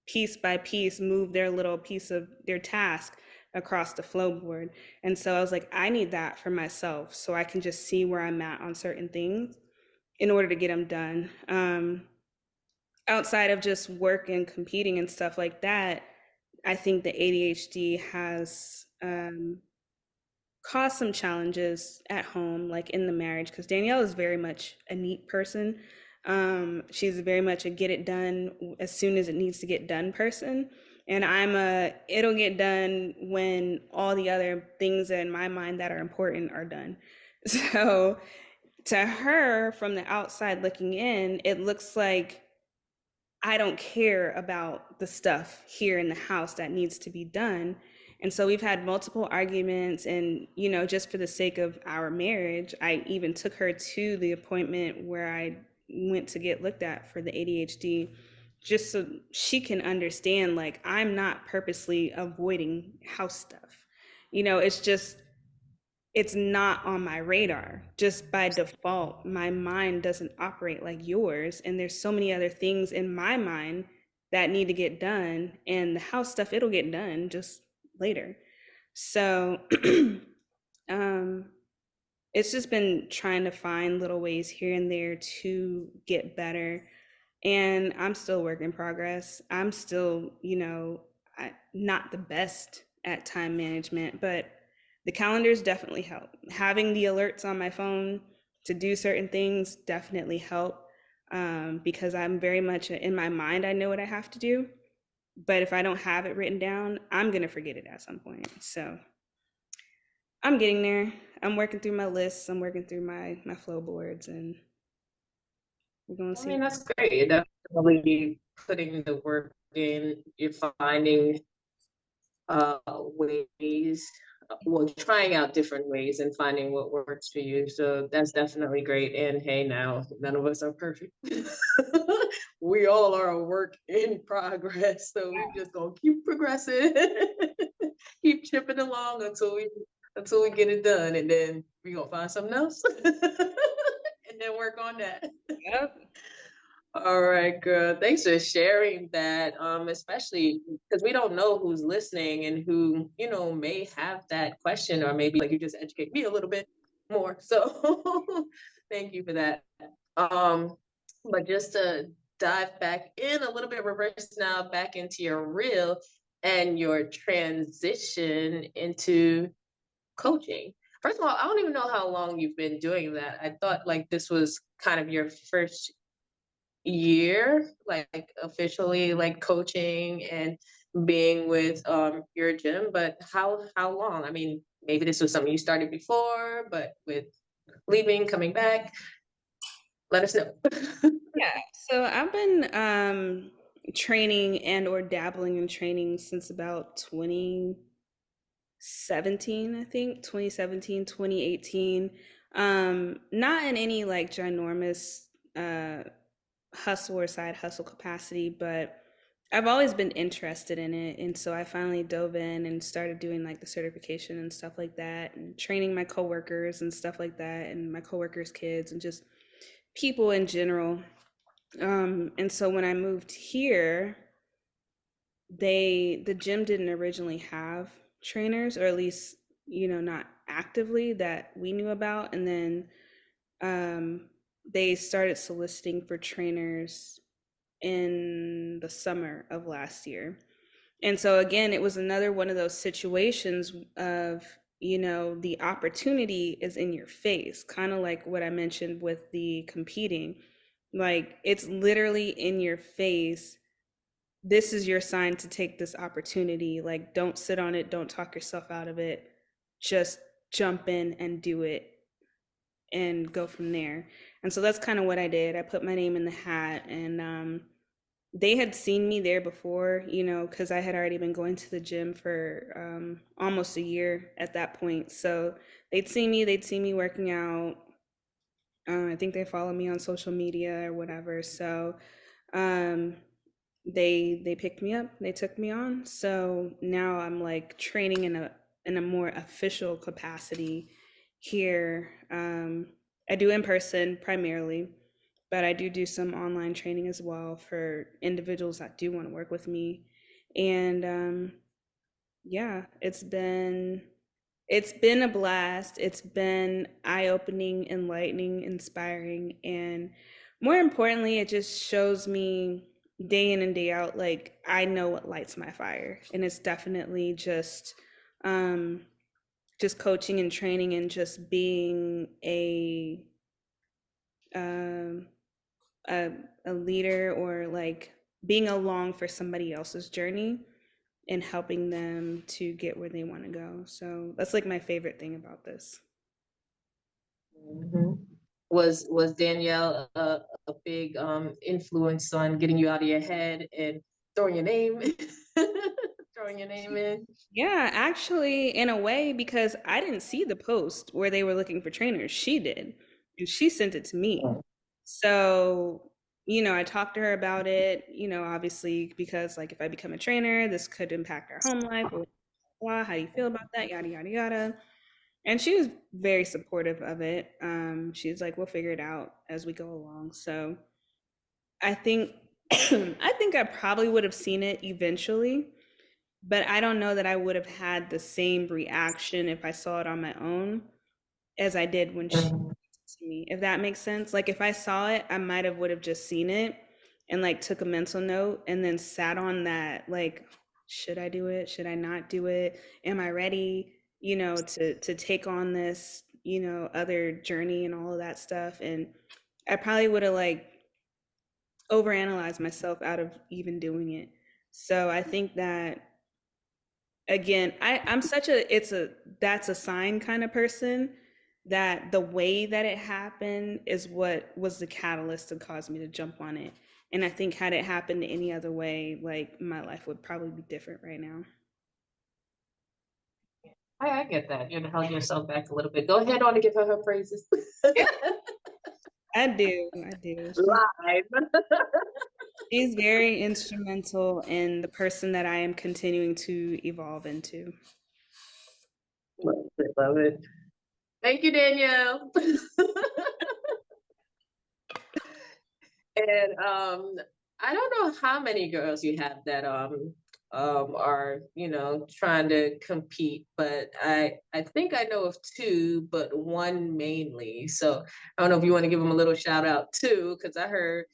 piece by piece move their little piece of their task across the flow board. And so I was like, I need that for myself so I can just see where I'm at on certain things in order to get them done. Outside of just work and competing and stuff like that, I think the ADHD has caused some challenges at home, like in the marriage, because Danielle is very much a neat person. She's very much a get it done as soon as it needs to get done person. And I'm it'll get done when all the other things in my mind that are important are done. So to her, from the outside looking in, it looks like I don't care about the stuff here in the house that needs to be done. And so we've had multiple arguments. And, just for the sake of our marriage, I even took her to the appointment where I went to get looked at for the ADHD, just so she can understand, like, I'm not purposely avoiding house stuff. It's just, it's not on my radar. Just by default, my mind doesn't operate like yours. And there's so many other things in my mind that need to get done. And the house stuff, it'll get done just later. So it's just been trying to find little ways here and there to get better. And I'm still work in progress. I'm still, not the best at time management, but the calendars definitely help. Having the alerts on my phone to do certain things definitely help, because I'm very much in my mind, I know what I have to do. But if I don't have it written down, I'm going to forget it at some point. So I'm getting there. I'm working through my lists. I'm working through my flow boards, and we're going to I see. mean, that's great. You're definitely putting the work in. You're finding ways, well, trying out different ways and finding what works for you. So that's definitely great. And hey, now none of us are perfect. We all are a work in progress. So we're just gonna keep progressing, keep chipping along until we get it done, and then we gonna find something else, and then work on that. Yep. All right, girl. Thanks for sharing that. Especially because we don't know who's listening and who, may have that question, or maybe like you just educate me a little bit more. So thank you for that. Um, but just to dive back in a little bit, reverse now back into your reel and your transition into coaching. First of all, I don't even know how long you've been doing that. I thought like this was kind of your first year, like officially like coaching and being with your gym, but how long? I mean, maybe this was something you started before, but with leaving, coming back, let us know. Yeah, so I've been training and or dabbling in training since about 2017, I think, 2017, 2018. Not in any like ginormous uh hustle or side hustle capacity, but I've always been interested in it. And so I finally dove in and started doing like the certification and stuff like that, and training my coworkers and stuff like that, and my coworkers' kids, and just people in general. And so when I moved here, the gym didn't originally have trainers, or at least, not actively that we knew about. And then they started soliciting for trainers in the summer of last year. And so again, it was another one of those situations of, the opportunity is in your face, kind of like what I mentioned with the competing. Like it's literally in your face. This is your sign to take this opportunity. Like don't sit on it, don't talk yourself out of it. Just jump in and do it and go from there. And so that's kind of what I did. I put my name in the hat, and they had seen me there before, because I had already been going to the gym for almost a year at that point. So they'd see me working out. I think they follow me on social media or whatever. So um, they picked me up, they took me on. So now I'm like training in a more official capacity here. I do in person primarily, but I do some online training as well for individuals that do want to work with me. And yeah, it's been a blast. It's been eye-opening, enlightening, inspiring, and more importantly, it just shows me day in and day out, like I know what lights my fire. And it's definitely just coaching and training and just being um a, a leader, or like being along for somebody else's journey and helping them to get where they want to go. So that's like my favorite thing about this. Mhm. Was Danielle a big influence on getting you out of your head and throwing your name throwing your name in? Yeah, actually, in a way, because I didn't see the post where they were looking for trainers. She did, and she sent it to me. So, I talked to her about it, obviously, because like if I become a trainer, this could impact our home life, or blah, how do you feel about that? Yada, yada, yada. And she was very supportive of it. She's like, we'll figure it out as we go along. So I think I think I probably would have seen it eventually, but I don't know that I would have had the same reaction if I saw it on my own as I did when she sent Mhm. it to me. If that makes sense. Like if I saw it, I might have would have just seen it and like took a mental note and then sat on that, like, should I do it? Should I not do it? Am I ready, to take on this, other journey and all of that stuff? And I probably would have like overanalyzed myself out of even doing it. So I think that again, I'm such a it's a that's a sign kind of person, that the way that it happened is what was the catalyst to cause me to jump on it. And I think had it happened any other way, like my life would probably be different right now. I get that. You held yourself back a little bit. Go ahead on and give her praises. I do. Live. She's very instrumental in the person that I am continuing to evolve into. Love it, love it. Thank you, Danielle. And I don't know how many girls you have that are, you know, trying to compete, but I think I know of two, but one mainly. So I don't know if you want to give them a little shout out too, because I heard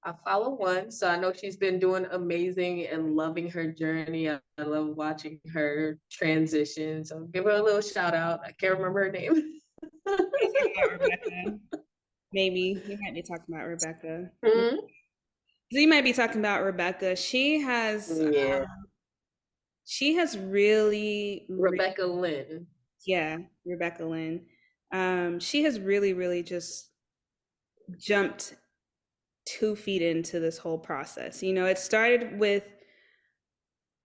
I follow one, so I know she's been doing amazing and loving her journey. I love watching her transition. So give her a little shout out. I can't remember her name. You're talking about Rebecca. Maybe you might be talking about Rebecca. Hmm? So you might be talking about Rebecca. Yeah, She has really, Rebecca Lynn. yeah, Rebecca Lynn. She has really, really just jumped 2 feet into this whole process. You know, it started with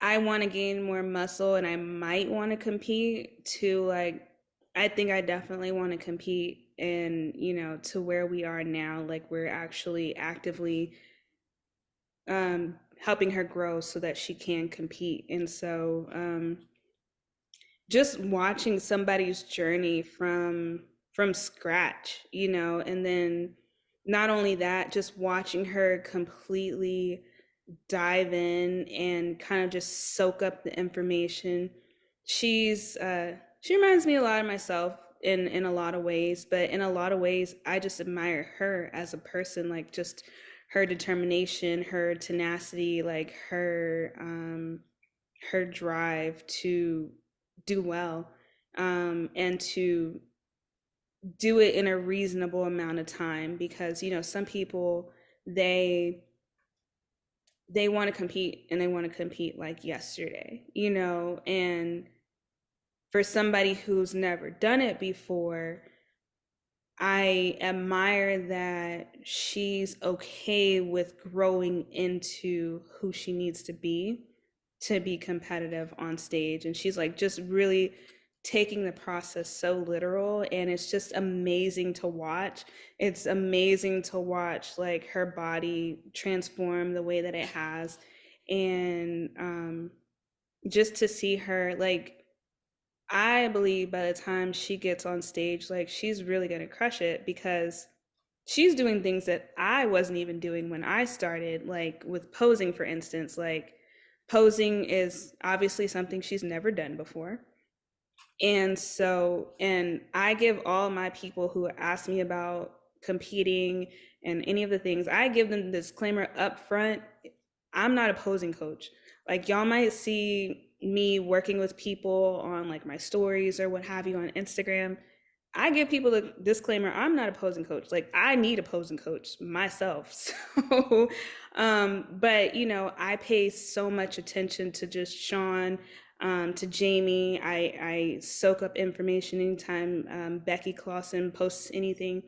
I want to gain more muscle and I might want to compete to like I think I definitely want to compete and you know to where we are now like we're actually actively helping her grow so that she can compete and so just watching somebody's journey from scratch you know and then not only that just watching her completely dive in and kind of just soak up the information. She reminds me a lot of myself in a lot of ways, but in a lot of ways I just admire her as a person, like just her determination, her tenacity, like her drive to do well and to do it in a reasonable amount of time because you know some people they they want to compete and they want to compete like yesterday, you know, and for somebody who's never done it before, I admire that she's okay with growing into who she needs to be competitive on stage. And she's like just really taking the process so literal. And it's just amazing to watch. It's amazing to watch like her body transform the way that it has. And just to see her like I believe by the time she gets on stage, like she's really gonna crush it because she's doing things that I wasn't even doing when I started, like with posing, for instance. Like posing is obviously something she's never done before. And so, and I give all my people who ask me about competing and any of the things, I give them the disclaimer up front. I'm not a posing coach. Like y'all might see me working with people on like my stories or what have you on Instagram. I give people the disclaimer, I'm not a posing coach. Like I need a posing coach myself. So but you know, I pay so much attention to just Shawn, to Jamie. I soak up information anytime Becky Clausen posts anything.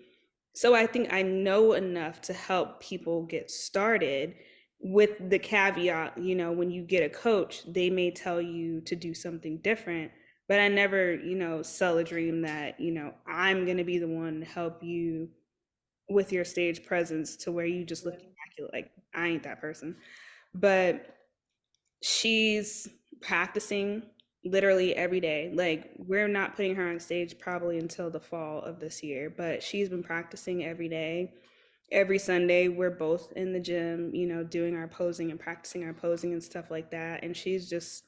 So I think I know enough to help people get started with the caveat, you know, when you get a coach, they may tell you to do something different. But I never, you know, sell a dream that, you know, I'm going to be the one to help you with your stage presence to where you just look immaculate. Like, I ain't that person. But she's practicing literally every day. Like, we're not putting her on stage probably until the fall of this year, but she's been practicing every day. Every Sunday, we're both in the gym, you know, doing our posing and practicing our posing and stuff like that. And she's just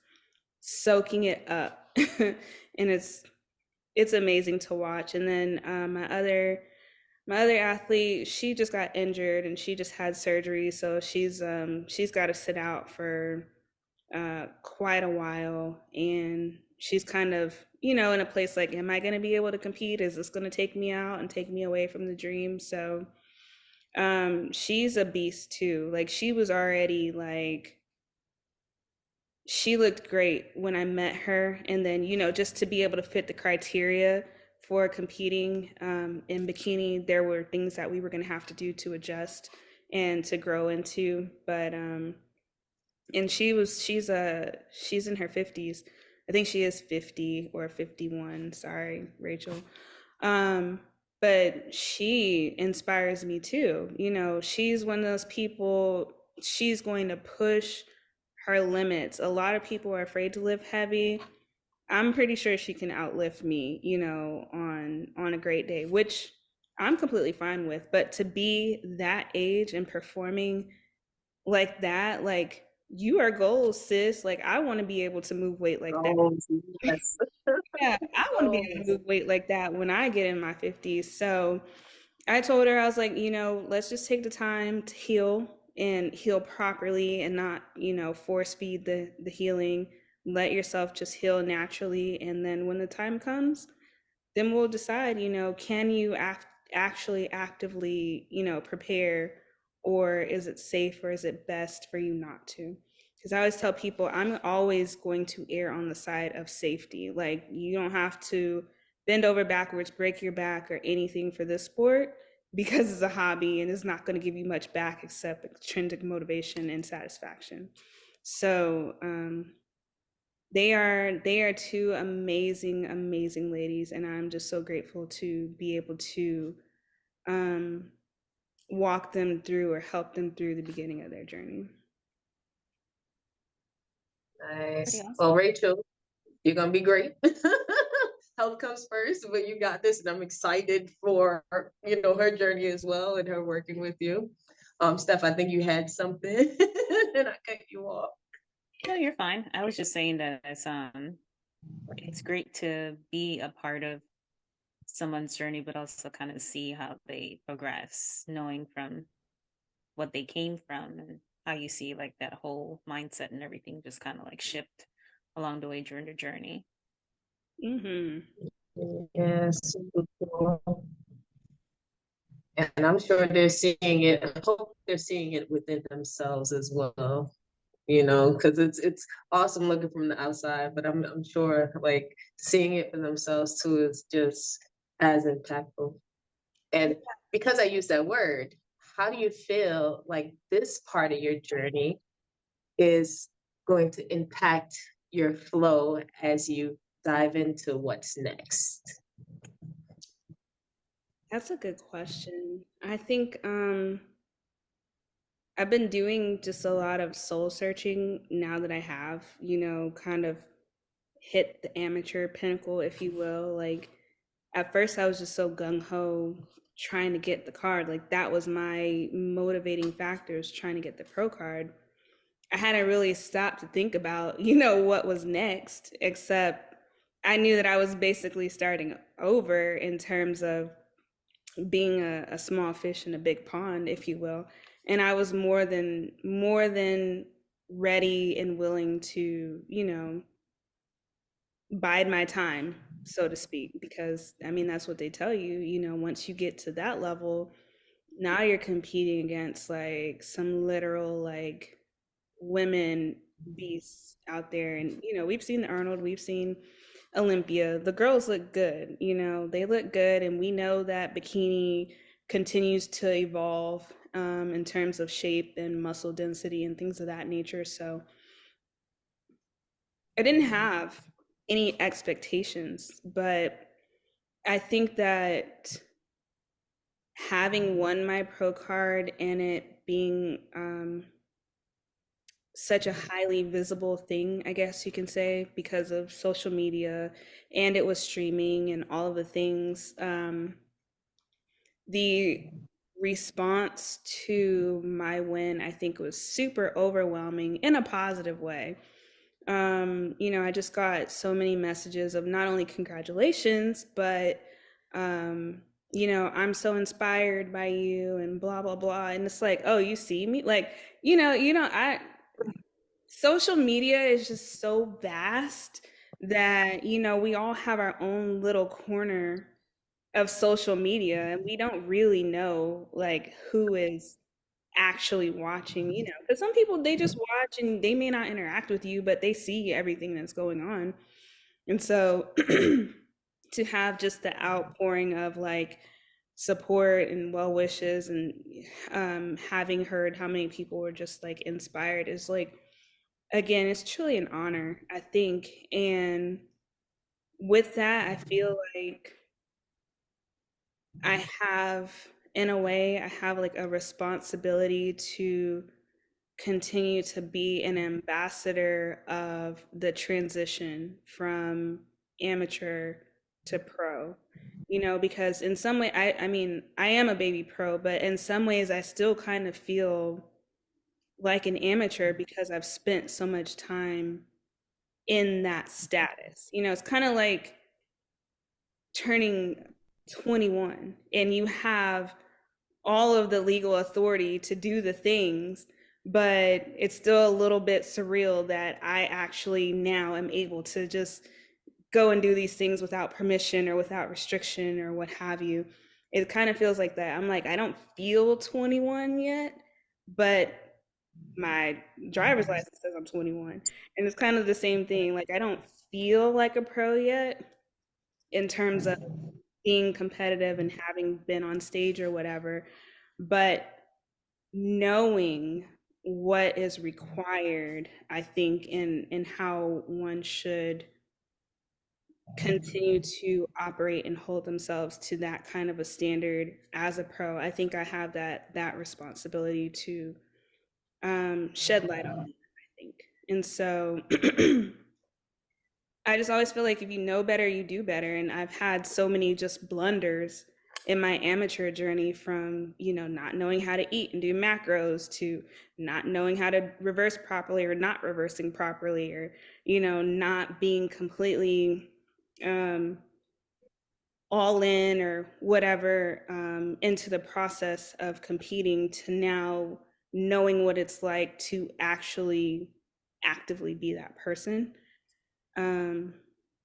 soaking it up. And it's amazing to watch. And then my other athlete, she just got injured and she just had surgery, so she's got to sit out for quite a while, and she's kind of you know in a place like, am I going to be able to compete? Is this going to take me out and take me away from the dream? So she's a beast too. Like she was already like she looked great when I met her. And then, you know, just to be able to fit the criteria for competing in bikini, there were things that we were going to have to do to adjust and to grow into. But, and she's in her 50s. I think she is 50 or 51. Sorry, Rachel. Um, but she inspires me too. You know, she's one of those people, she's going to push her limits. A lot of people are afraid to lift heavy. I'm pretty sure she can outlift me, you know, on a great day, which I'm completely fine with. But to be that age and performing like that, like you are goals, sis. Like I want to be able to move weight like that. Oh, yes. Yeah, I want to be able to Goals. move weight like that when I get in my 50s. So I told her, I was like, let's just take the time to heal and heal properly and not, force feed the healing. Let yourself just heal naturally. And then when the time comes, then we'll decide, can you actually actively, prepare, or is it safe, or is it best for you not to? Because I always tell people I'm always going to err on the side of safety. Like, you don't have to bend over backwards, break your back, or anything for this sport because it's a hobby and it's not going to give you much back except intrinsic motivation and satisfaction. So, they are two amazing, amazing ladies, and I'm just so grateful to be able to um, walk them through or help them through the beginning of their journey. Pretty Nice. Well, awesome. Rachel, you're gonna be great. Health comes first, but you got this, and I'm excited for her journey as well and her working with you. Steph, I think you had something, and I cut you off. No, you're fine. I was just saying that it's great to be a part of someone's journey, but also kind of see how they progress, knowing from what they came from and how you see like that whole mindset and everything just kind of like shift along the way during the journey. Mm-hmm. Yes, super cool. And I'm sure they're seeing it. I hope they're seeing it within themselves as well. Because it's awesome looking from the outside, but I'm sure like seeing it for themselves too is just as impactful. And because I use that word, how do you feel like this part of your journey is going to impact your flow as you dive into what's next? That's a good question. I think I've been doing just a lot of soul searching now that I have, kind of hit the amateur pinnacle, if you will. Like, at first I was just so gung ho trying to get the card. Like, that was my motivating factors, trying to get the pro card. I hadn't really stopped to think about, what was next, except I knew that I was basically starting over in terms of being a small fish in a big pond, if you will. And I was more than ready and willing to, bide my time, so to speak, because I mean that's what they tell you, once you get to that level, now you're competing against like some literal like women beasts out there. And we've seen the Arnold, we've seen Olympia. The girls look good, they look good, and we know that bikini continues to evolve in terms of shape and muscle density and things of that nature. So I didn't have any expectations, but I think that having won my pro card and it being such a highly visible thing, I guess you can say, because of social media, and it was streaming and all of the things, the response to my win, I think, was super overwhelming in a positive way. I just got so many messages of not only congratulations, but I'm so inspired by you and blah blah blah. And it's like, oh, you see me? Like, I social media is just so vast that, we all have our own little corner of social media, and we don't really know like who is actually watching, because some people, they just watch and they may not interact with you, but they see everything that's going on. And so to have just the outpouring of like support and well wishes, and having heard how many people were just like inspired, is like, again, it's truly an honor, I think. And with that, I feel like I have, in a way, I have like a responsibility to continue to be an ambassador of the transition from amateur to pro, you know, because in some way, I mean, I am a baby pro, but in some ways, I still kind of feel like an amateur because I've spent so much time in that status. You know, it's kind of like turning 21 and you have all of the legal authority to do the things, but it's still a little bit surreal that I actually now am able to just go and do these things without permission or without restriction or what have you. It kind of feels like that. I'm like, I don't feel 21 yet, but my driver's license says I'm 21. And it's kind of the same thing. Like, I don't feel like a pro yet in terms of being competitive and having been on stage or whatever, but knowing what is required, I think, in how one should continue to operate and hold themselves to that kind of a standard as a pro. I think I have that responsibility to shed light on it, I think. And so I just always feel like if you know better, you do better. And I've had so many just blunders in my amateur journey, from, you know, not knowing how to eat and do macros to not knowing how to reverse properly or not reversing properly, or, you know, not being completely um, all in or whatever into the process of competing, to now knowing what it's like to actually actively be that person. Um,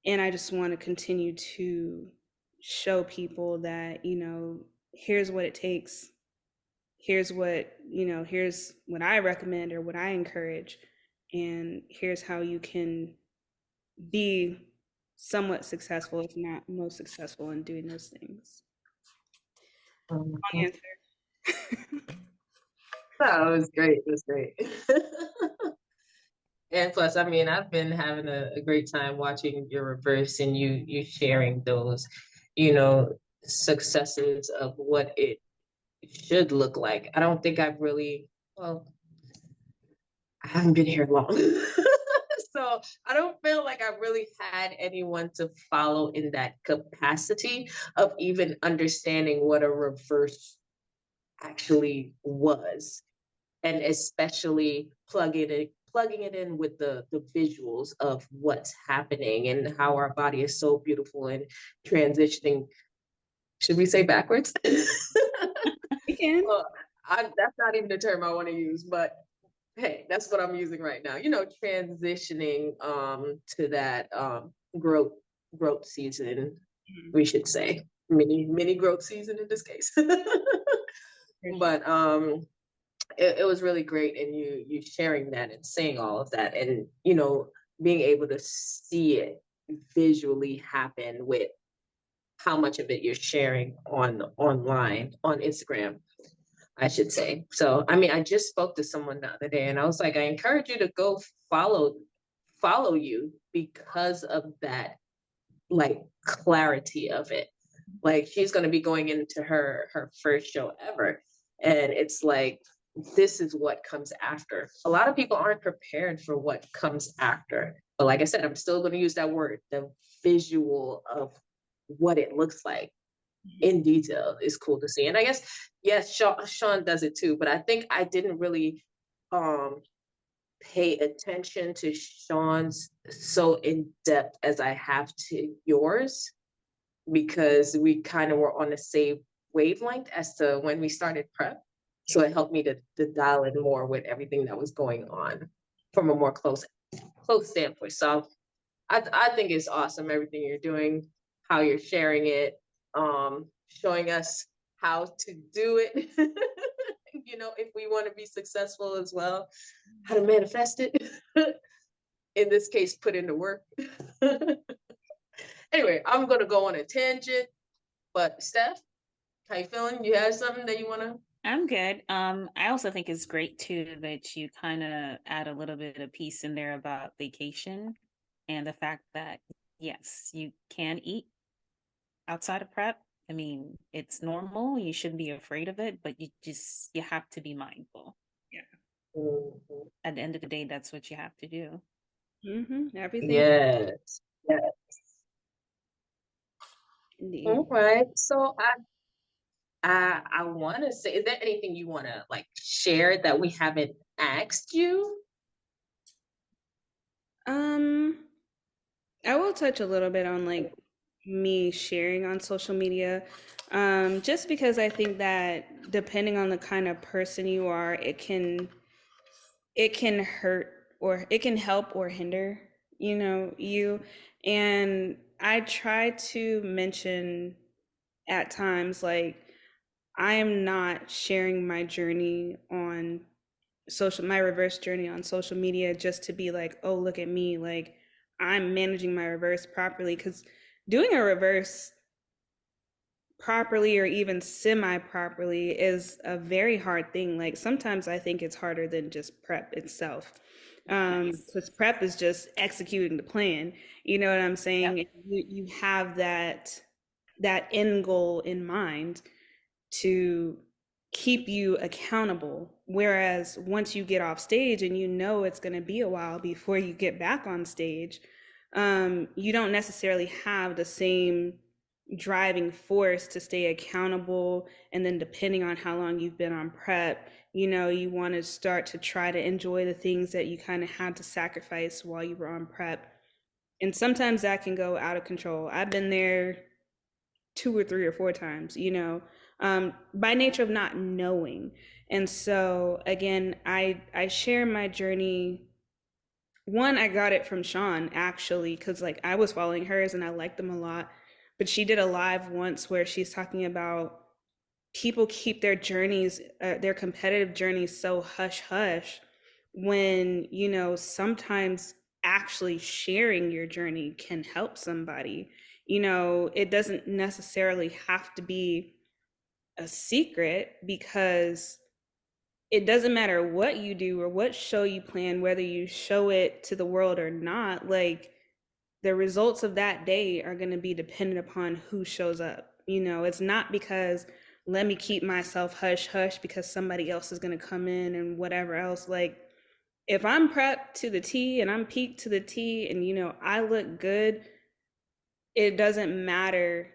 and I just want to continue to show people that, you know, here's what it takes. Here's what, you know, here's what I recommend or what I encourage. And here's how you can be somewhat successful, if not most successful, in doing those things. Long Mhm. answer. That was great. It was great. And plus, I mean, I've been having a great time watching your reverse and you sharing those, you know, successes of what it should look like. I don't think I've really, well, I haven't been here long. So I don't feel like I've really had anyone to follow in that capacity of even understanding what a reverse actually was, and especially plugging it in with the visuals of what's happening and how our body is so beautiful and transitioning. Should we say backwards? You can. Well, that's not even the term I want to use, but hey, that's what I'm using right now. You know, transitioning to that growth season, Mhm. we should say. Mini growth season in this case. But it was really great, and you sharing that and saying all of that, and you know, being able to see it visually happen with how much of it you're sharing on online on Instagram, I should say. So I mean, I just spoke to someone the other day and I was like, I encourage you to go follow you because of that, like, clarity of it. Like, she's going to be going into her first show ever, and it's like, this is what comes after. A lot of people aren't prepared for what comes after, but like I said, I'm still going to use that word. The visual of what it looks like in detail is cool to see. And I guess, yes, Shawn does it too, but I think I didn't really um pay attention to Shawn's so in depth as I have to yours, because we kind of were on the same wavelength as to when we started prep. So it helped me to dial in more with everything that was going on from a more close standpoint. So I think it's awesome everything you're doing, how you're sharing it, showing us how to do it. You know, if we want to be successful as well, how to manifest it. In this case, put into work. Anyway, I'm gonna go on a tangent, but Steph, how you feeling? You have something that you wanna? I'm good. I also think it's great too that you kind of add a little bit of piece in there about vacation and the fact that yes, you can eat outside of prep. I mean, it's normal. You shouldn't be afraid of it, but you have to be mindful. Yeah. Mhm. At the end of the day, that's what you have to do. Everything. Yes. Yes. Indeed. All right. So I want to say, is there anything you want to like share that we haven't asked you? Um, I will touch a little bit on like me sharing on social media. Just because I think that depending on the kind of person you are, it can hurt or it can help or hinder, you. And I try to mention at times like I am not sharing my reverse journey on social media just to be like, oh, look at me, like I'm managing my reverse properly. Because doing a reverse properly or even semi properly is a very hard thing. Like sometimes I think it's harder than just prep itself. Yes. Because prep is just executing the plan. You know what I'm Yep. saying? You have that end goal in mind to keep you accountable. Whereas once you get off stage and you know it's going to be a while before you get back on stage, you don't necessarily have the same driving force to stay accountable. And then, depending on how long you've been on prep, you want to start to try to enjoy the things that you kind of had to sacrifice while you were on prep. And sometimes that can go out of control. I've been there 2 or 3 or 4 times, by nature of not knowing. And so again, I share my journey. One, I got it from Shawn actually, because like I was following hers and I liked them a lot. But she did a live once where she's talking about people keep their journeys, their competitive journeys, so hush hush when, sometimes actually sharing your journey can help somebody. It doesn't necessarily have to be a secret, because it doesn't matter what you do or what show you plan, whether you show it to the world or not, like the results of that day are going to be dependent upon who shows up. It's not because let me keep myself hush hush because somebody else is going to come in and whatever else. Like if I'm prepped to the T and I'm peaked to the T and I look good, it doesn't matter,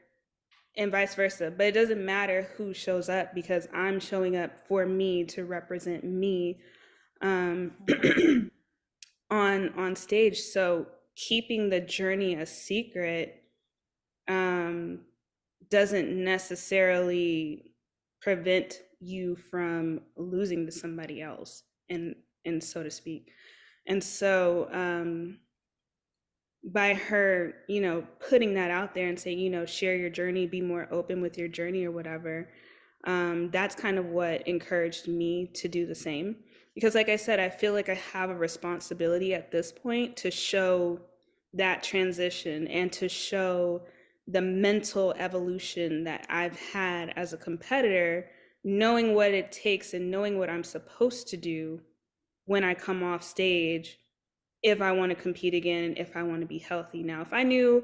and vice versa. But it doesn't matter who shows up because I'm showing up for me to represent me, um, Mhm. on stage. So keeping the journey a secret, um, doesn't necessarily prevent you from losing to somebody else, and so to speak. And so, by her, putting that out there and saying, share your journey, be more open with your journey or whatever, that's kind of what encouraged me to do the same. Because, like I said, I feel like I have a responsibility at this point to show that transition and to show the mental evolution that I've had as a competitor, knowing what it takes and knowing what I'm supposed to do when I come off stage, if I want to compete again, if I want to be healthy. Now, if I knew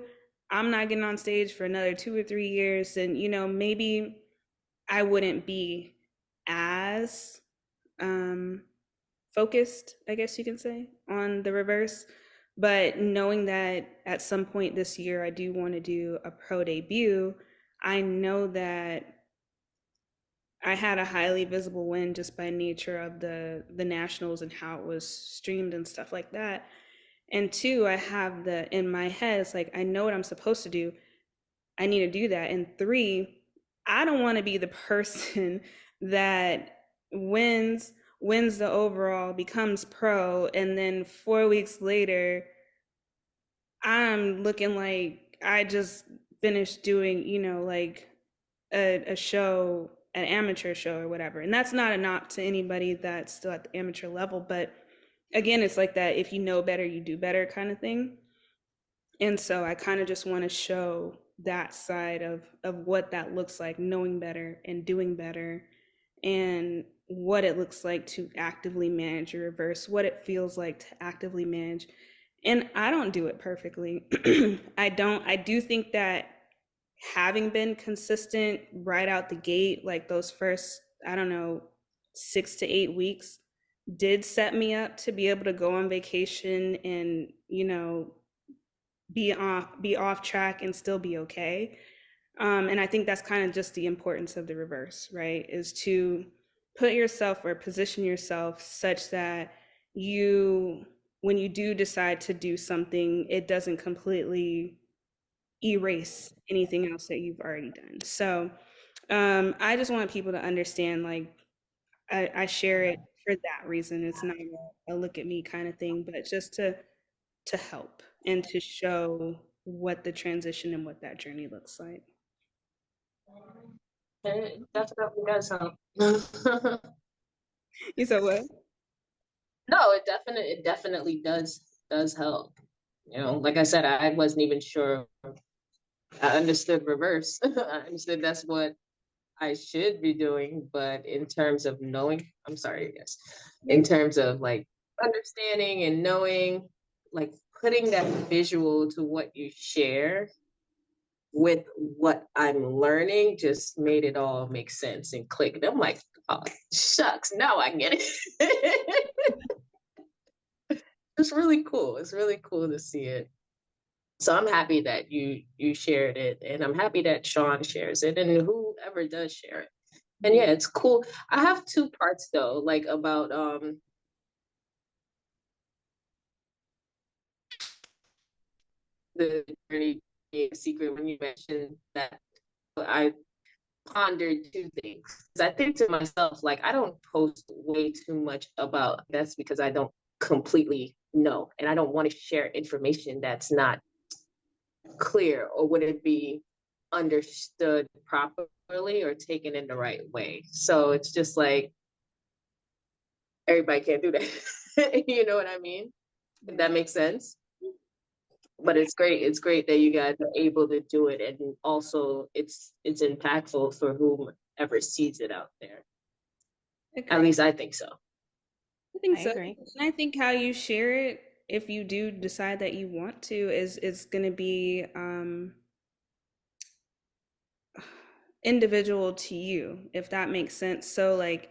I'm not getting on stage for another 2 or 3 years, then, maybe I wouldn't be as, um, focused, I guess you can say, on the reverse. But knowing that at some point this year, I do want to do a pro debut, I know that I had a highly visible win just by nature of the nationals and how it was streamed and stuff like that. And two, I have the in my head, it's like I know what I'm supposed to do. I need to do that. And three, I don't want to be the person that wins the overall, becomes pro, and then 4 weeks later, I'm looking like I just finished doing, like a show, an amateur show or whatever. And that's not a knock to anybody that's still at the amateur level, but again, it's like that if you know better, you do better kind of thing. And so I kind of just want to show that side of what that looks like, knowing better and doing better, and what it looks like to actively manage your reverse, what it feels like to actively manage. And I don't do it perfectly. I do think that having been consistent right out the gate, like those first, I don't know, 6 to 8 weeks, did set me up to be able to go on vacation and, be off track and still be okay. And I think that's kind of just the importance of the reverse, right? Is to put yourself or position yourself such that you, when you do decide to do something, it doesn't completely erase anything else that you've already done. So I just want people to understand, like, I share it for that reason. It's not a look at me kind of thing, but just to help and to show what the transition and what that journey looks like. It definitely does help. You said what? No, it definitely does help. You know, like I said, I wasn't even sure I understood reverse. I understood that's what I should be doing, but in terms of knowing, I'm sorry, yes, in terms of like understanding and knowing, like putting that visual to what you share with what I'm learning just made it all make sense and click. And I'm like, oh, shucks, now I get it. It's really cool. It's really cool to see it. So I'm happy that you shared it, and I'm happy that Shawn shares it, and whoever does share it. And yeah, it's cool. I have two parts though, like about the journey being a secret when you mentioned that. I pondered two things. 'Cause I think to myself, like I don't post way too much about that's because I don't completely know, and I don't want to share information that's not clear or would it be understood properly or taken in the right way. So it's just like everybody can't do that. You know what I mean? If that makes sense. But it's great. It's great that you guys are able to do it, and also it's impactful for whomever sees it out there. At Agree. least I think so. I think I so. agree. And I think how you share it, if you do decide that you want to, is going to be individual to you, if that makes sense. So like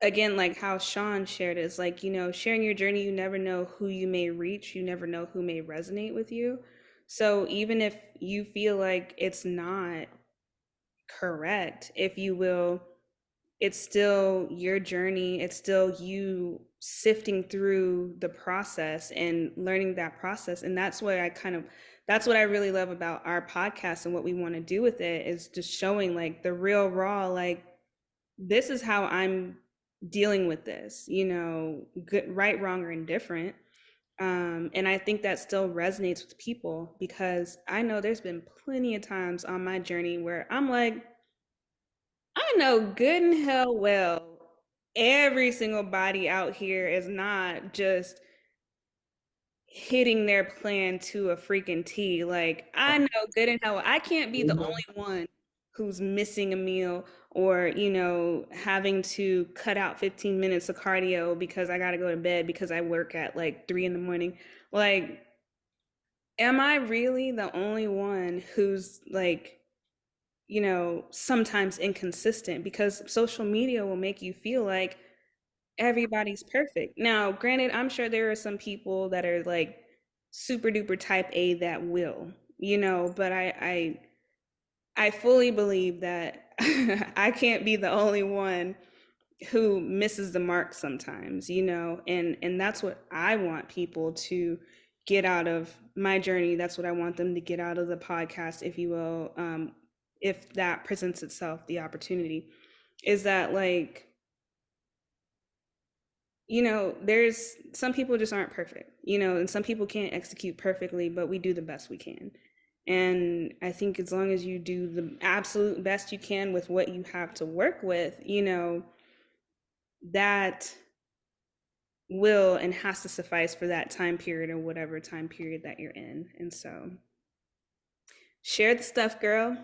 again, like how Shawn shared is like, sharing your journey, you never know who you may reach, you never know who may resonate with you. So even if you feel like it's not correct, if you will, it's still your journey, it's still you sifting through the process and learning that process. And that's what I really love about our podcast and what we want to do with it, is just showing like the real raw, like this is how I'm dealing with this, good, right, wrong, or indifferent. And I think that still resonates with people, because I know there's been plenty of times on my journey where I'm like, I know good and hell well every single body out here is not just hitting their plan to a freaking T. Like, I know good and hell I can't be the Mhm. only one who's missing a meal, or, having to cut out 15 minutes of cardio because I got to go to bed because I work at like 3 in the morning. Like, am I really the only one who's like, sometimes inconsistent? Because social media will make you feel like everybody's perfect. Now, granted, I'm sure there are some people that are like super duper type A that will, but I fully believe that I can't be the only one who misses the mark sometimes, and that's what I want people to get out of my journey. That's what I want them to get out of the podcast, if you will, if that presents itself, the opportunity, is that like, there's some people just aren't perfect, and some people can't execute perfectly, but we do the best we can. And I think as long as you do the absolute best you can with what you have to work with, that will and has to suffice for that time period, or whatever time period that you're in. And so share the stuff, girl.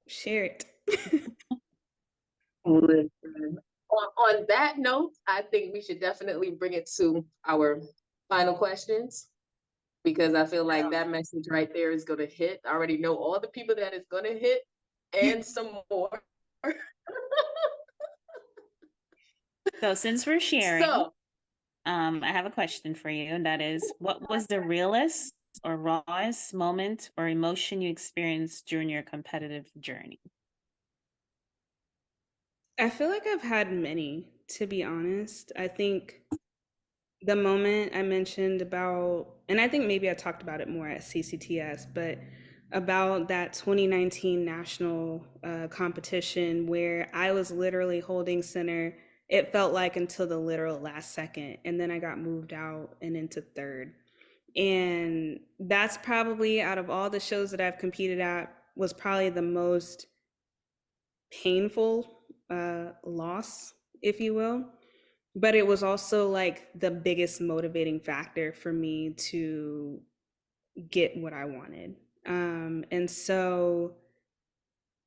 Share it. Listen. On that note, I think we should definitely bring it to our final questions, because I feel like that message right there is going to hit. I already know all the people that it's going to hit and some more. So since we're sharing, So, I have a question for you, and that is, what was the realest or rawest moment or emotion you experienced during your competitive journey? I feel like I've had many, to be honest. I think the moment I mentioned about, and I think maybe I talked about it more at CCTS, but about that 2019 national competition where I was literally holding center, it felt like until the literal last second. And then I got moved out and into third. And that's probably out of all the shows that I've competed at, was probably the most painful loss, if you will. But it was also like the biggest motivating factor for me to get what I wanted. And so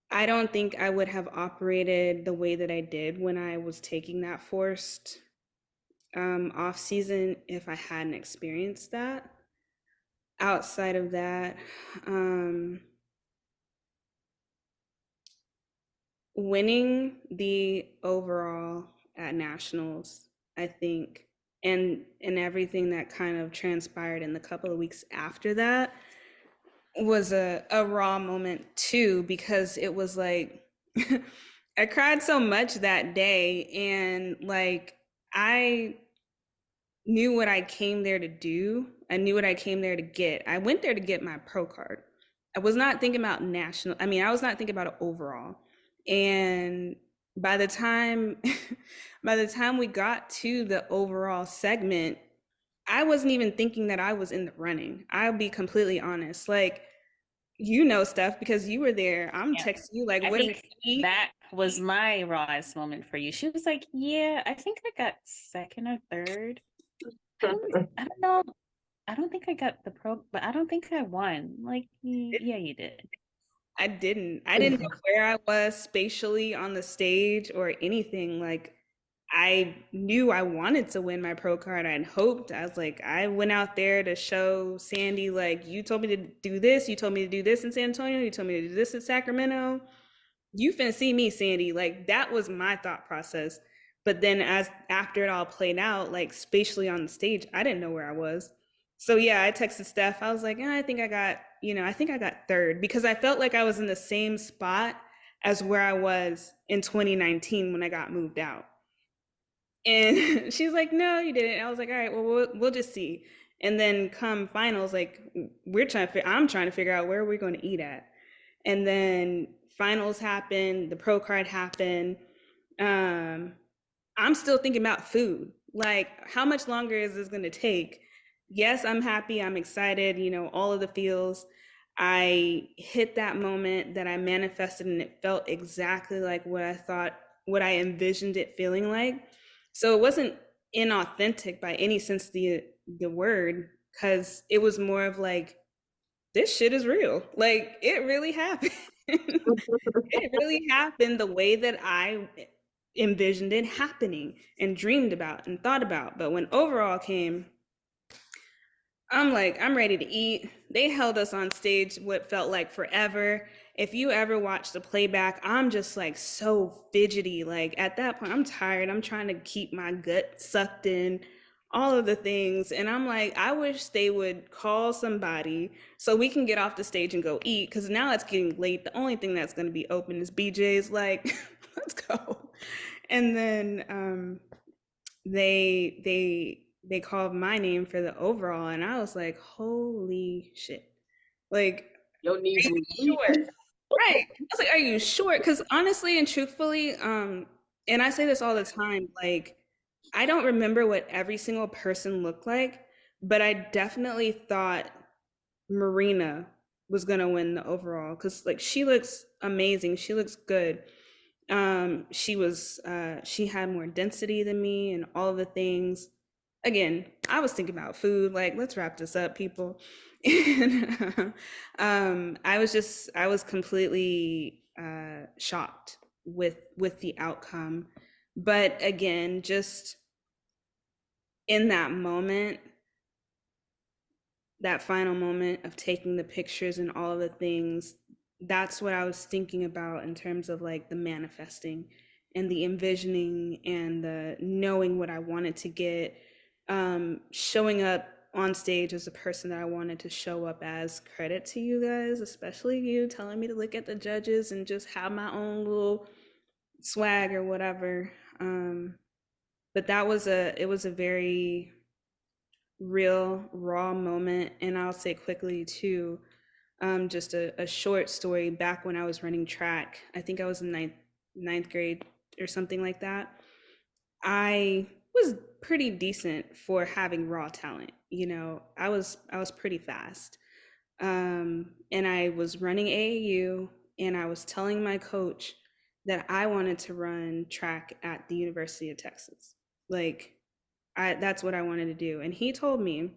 I don't think I would have operated the way that I did when I was taking that forced off season if I hadn't experienced that. Outside of that, winning the overall at nationals, I think, and everything that kind of transpired in the couple of weeks after that was a raw moment too, because it was like I cried so much that day, and like I knew what I came there to do. I knew what I came there to get. I went there to get my pro card. I was not thinking about national. I mean, I was not thinking about it overall. And by the time by the time we got to the overall segment, I wasn't even thinking that I was in the running. I'll be completely honest. Like, you know stuff because you were there. I'm Yeah. texting you like, I what did think you eat? that was my rawest moment for you. She was like, "Yeah, I think I got second or third. I don't know. I don't think I got the pro, but I don't think I won." Like, yeah, you did. I didn't. I didn't know where I was spatially on the stage or anything. Like, I knew I wanted to win my pro card. I had hoped. I was like, I went out there to show Sandy, like, you told me to do this. You told me to do this in San Antonio. You told me to do this in Sacramento. You finna see me, Sandy. Like, that was my thought process. But then as after it all played out, like spatially on the stage, I didn't know where I was. So yeah, I texted Steph. I was like, I think I got, I think I got third because I felt like I was in the same spot as where I was in 2019 when I got moved out. And she's like, no, you didn't. I was like, all right, well, we'll just see. And then come finals, like I'm trying to figure out where we're going to eat at. And then finals happened, the pro card happened. Um, I'm still thinking about food. Like, how much longer is this going to take? Yes, I'm happy. I'm excited. All of the feels. I hit that moment that I manifested, and it felt exactly like what I envisioned it feeling like. So it wasn't inauthentic by any sense of the word, because it was more of like, this shit is real. Like, it really happened. It really happened the way that I envisioned it happening and dreamed about and thought about. But when overall came, I'm like, I'm ready to eat. They held us on stage what felt like forever. If you ever watch the playback, I'm just like so fidgety. Like, at that point, I'm tired. I'm trying to keep my gut sucked in, all of the things. And I'm like, I wish they would call somebody so we can get off the stage and go eat. Cause now it's getting late. The only thing that's going to be open is BJ's. Like, let's go. And then they called my name for the overall, and I was like, holy shit. Like, Your knees are you was weak. sure? Right. I was like, are you sure? Because honestly and truthfully, and I say this all the time, like, I don't remember what every single person looked like, but I definitely thought Marina was gonna win the overall because like she looks amazing. She looks good. She had more density than me and all of the things. Again, I was thinking about food, like, let's wrap this up, people. And I was completely shocked with the outcome. But again, just in that moment, that final moment of taking the pictures and all of the things, that's what I was thinking about in terms of like the manifesting and the envisioning and the knowing what I wanted to get, showing up on stage as the person that I wanted to show up as. Credit to you guys, especially you telling me to look at the judges and just have my own little swag or whatever. But it was a very real, raw moment. And I'll say quickly too, just a short story. Back when I was running track, I think I was in ninth grade or something like that. I was pretty decent for having raw talent. You know, I was pretty fast. And I was running AAU, and I was telling my coach that I wanted to run track at the University of Texas. Like, that's what I wanted to do. And he told me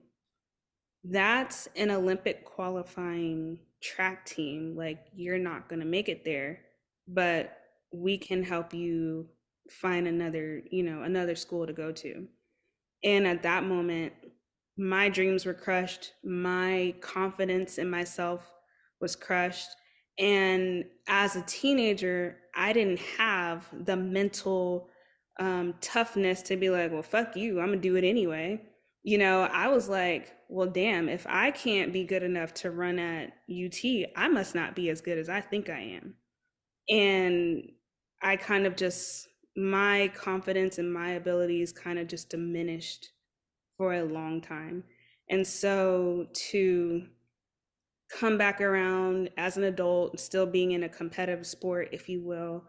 that's an Olympic qualifying track team. Like, you're not going to make it there, but we can help you find another, another school to go to. And at that moment, my dreams were crushed. My confidence in myself was crushed. And as a teenager, I didn't have the mental toughness to be like, well, fuck you, I'm gonna do it anyway. I was like, well, damn, if I can't be good enough to run at UT, I must not be as good as I think I am. And I kind of just, my confidence and my abilities kind of just diminished for a long time. And so to come back around as an adult, still being in a competitive sport, if you will,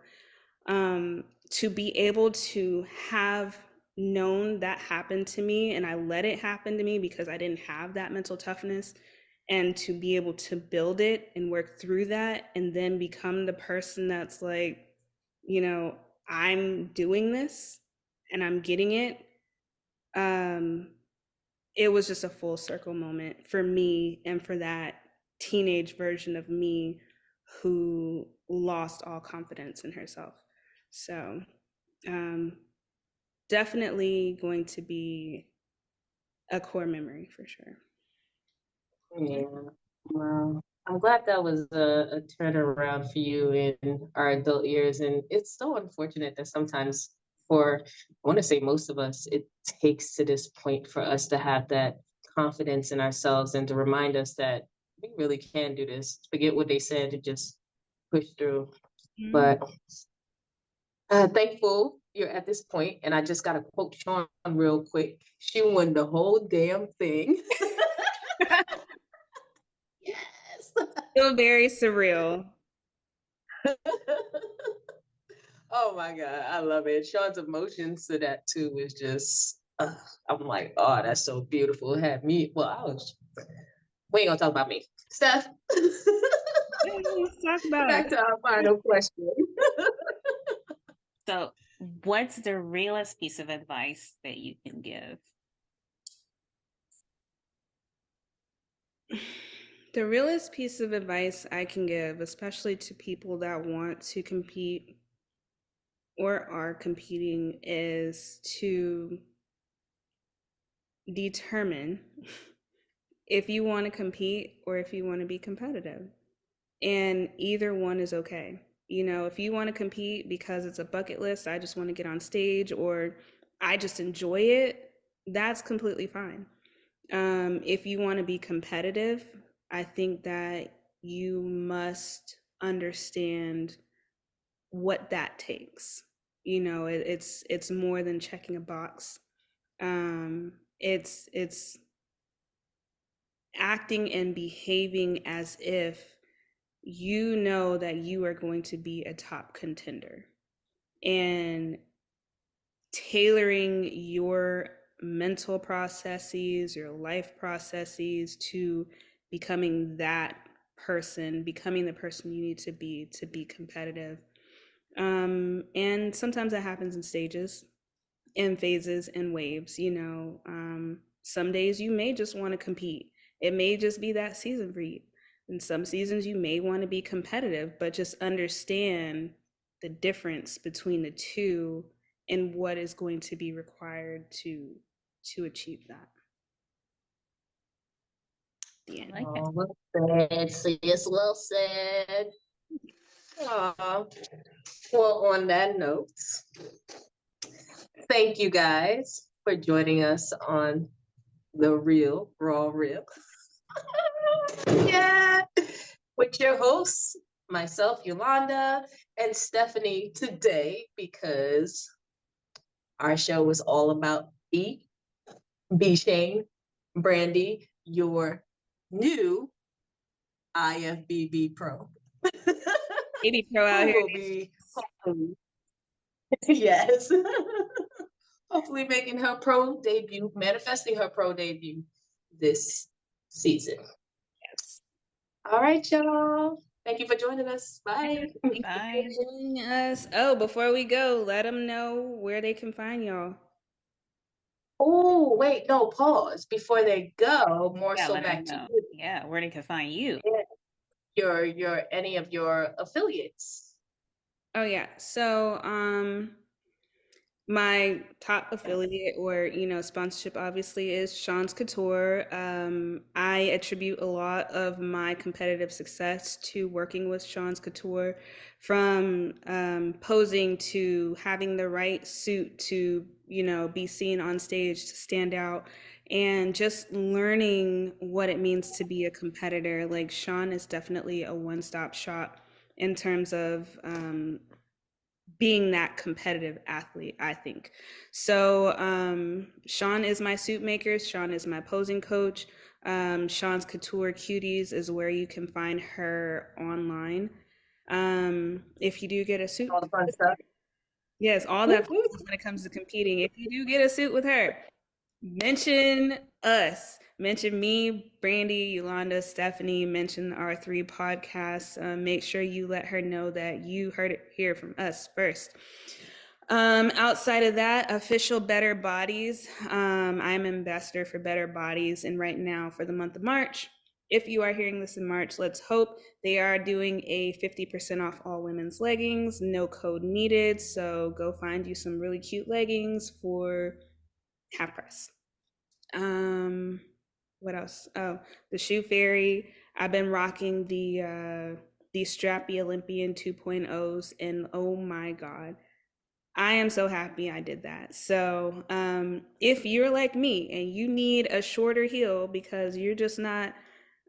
to be able to have known that happened to me, and I let it happen to me because I didn't have that mental toughness, and to be able to build it and work through that and then become the person that's like, I'm doing this and I'm getting it. It was just a full circle moment for me and for that teenage version of me who lost all confidence in herself. So, um, definitely going to be a core memory for sure. Yeah. Wow. I'm glad that was a turnaround for you in our adult years. And it's so unfortunate that sometimes for, I want to say most of us, it takes to this point for us to have that confidence in ourselves and to remind us that we really can do this. Forget what they said and just push through. But thankful you're at this point. And I just got to quote Shawn real quick. She won the whole damn thing. Yes. Still very surreal. Oh my God, I love it. Shawn's emotions to that too is just, I'm like, oh, that's so beautiful. It had me, we ain't gonna talk about me. Steph, Let's talk about back it. to our final question. So, what's the realest piece of advice that you can give? The realest piece of advice I can give, especially to people that want to compete or are competing, is to determine if you want to compete or if you want to be competitive. And either one is okay. If you want to compete because it's a bucket list, I just want to get on stage, or I just enjoy it, that's completely fine. If you want to be competitive, I think that you must understand what that takes. It's more than checking a box. It's acting and behaving as if you know that you are going to be a top contender, and tailoring your mental processes, your life processes to becoming that person, becoming the person you need to be competitive. And sometimes that happens in stages, in phases, and waves. Some days you may just want to compete. It may just be that season for you. In some seasons you may want to be competitive, but just understand the difference between the two and what is going to be required to achieve that. The end. I like it. Oh, well said, sis. Well said. Aw. Well, on that note, thank you guys for joining us on the real, raw, real. Yeah. With your hosts, myself, U-Landa, and Stephanie today, because our show was all about B Shane, Brandi, your new IFBB Pro. Baby pro out Who here. will be hopefully, yes, hopefully making her pro debut, manifesting her pro debut this season. Yes. All right, y'all. Thank you for joining us. Bye. Thank you Bye. for joining us. Oh, before we go, let them know where they can find y'all. Oh, wait, no, pause. Before they go, more Yeah, so let back them to know. you. Yeah, where they can find you. Your any of your affiliates. Oh yeah. So my top affiliate or sponsorship obviously is Shawn's Couture. I attribute a lot of my competitive success to working with Shawn's Couture, from posing to having the right suit to be seen on stage to stand out, and just learning what it means to be a competitor. Like, Shawn is definitely a one-stop shop in terms of being that competitive athlete, I think. So Shawn is my suit maker. Shawn is my posing coach. Shawn's Couture Cuties is where you can find her online. If you do get a suit, All the fun stuff. yes, all that fun stuff when it comes to competing. If you do get a suit with her, mention us. Mention me, Brandi, U-Landa, Stephanie. Mention our 3 podcasts. Make sure you let her know that you heard it here from us first. Outside of that, official Better Bodies. I'm ambassador for Better Bodies, and right now for the month of March, if you are hearing this in March, let's hope, they are doing a 50% off all women's leggings, no code needed. So go find you some really cute leggings for half price. What else? Oh, the Shoe Fairy. I've been rocking the Strappy Olympian 2.0s, and oh my god, I am so happy I did that. So, if you're like me and you need a shorter heel because you're just not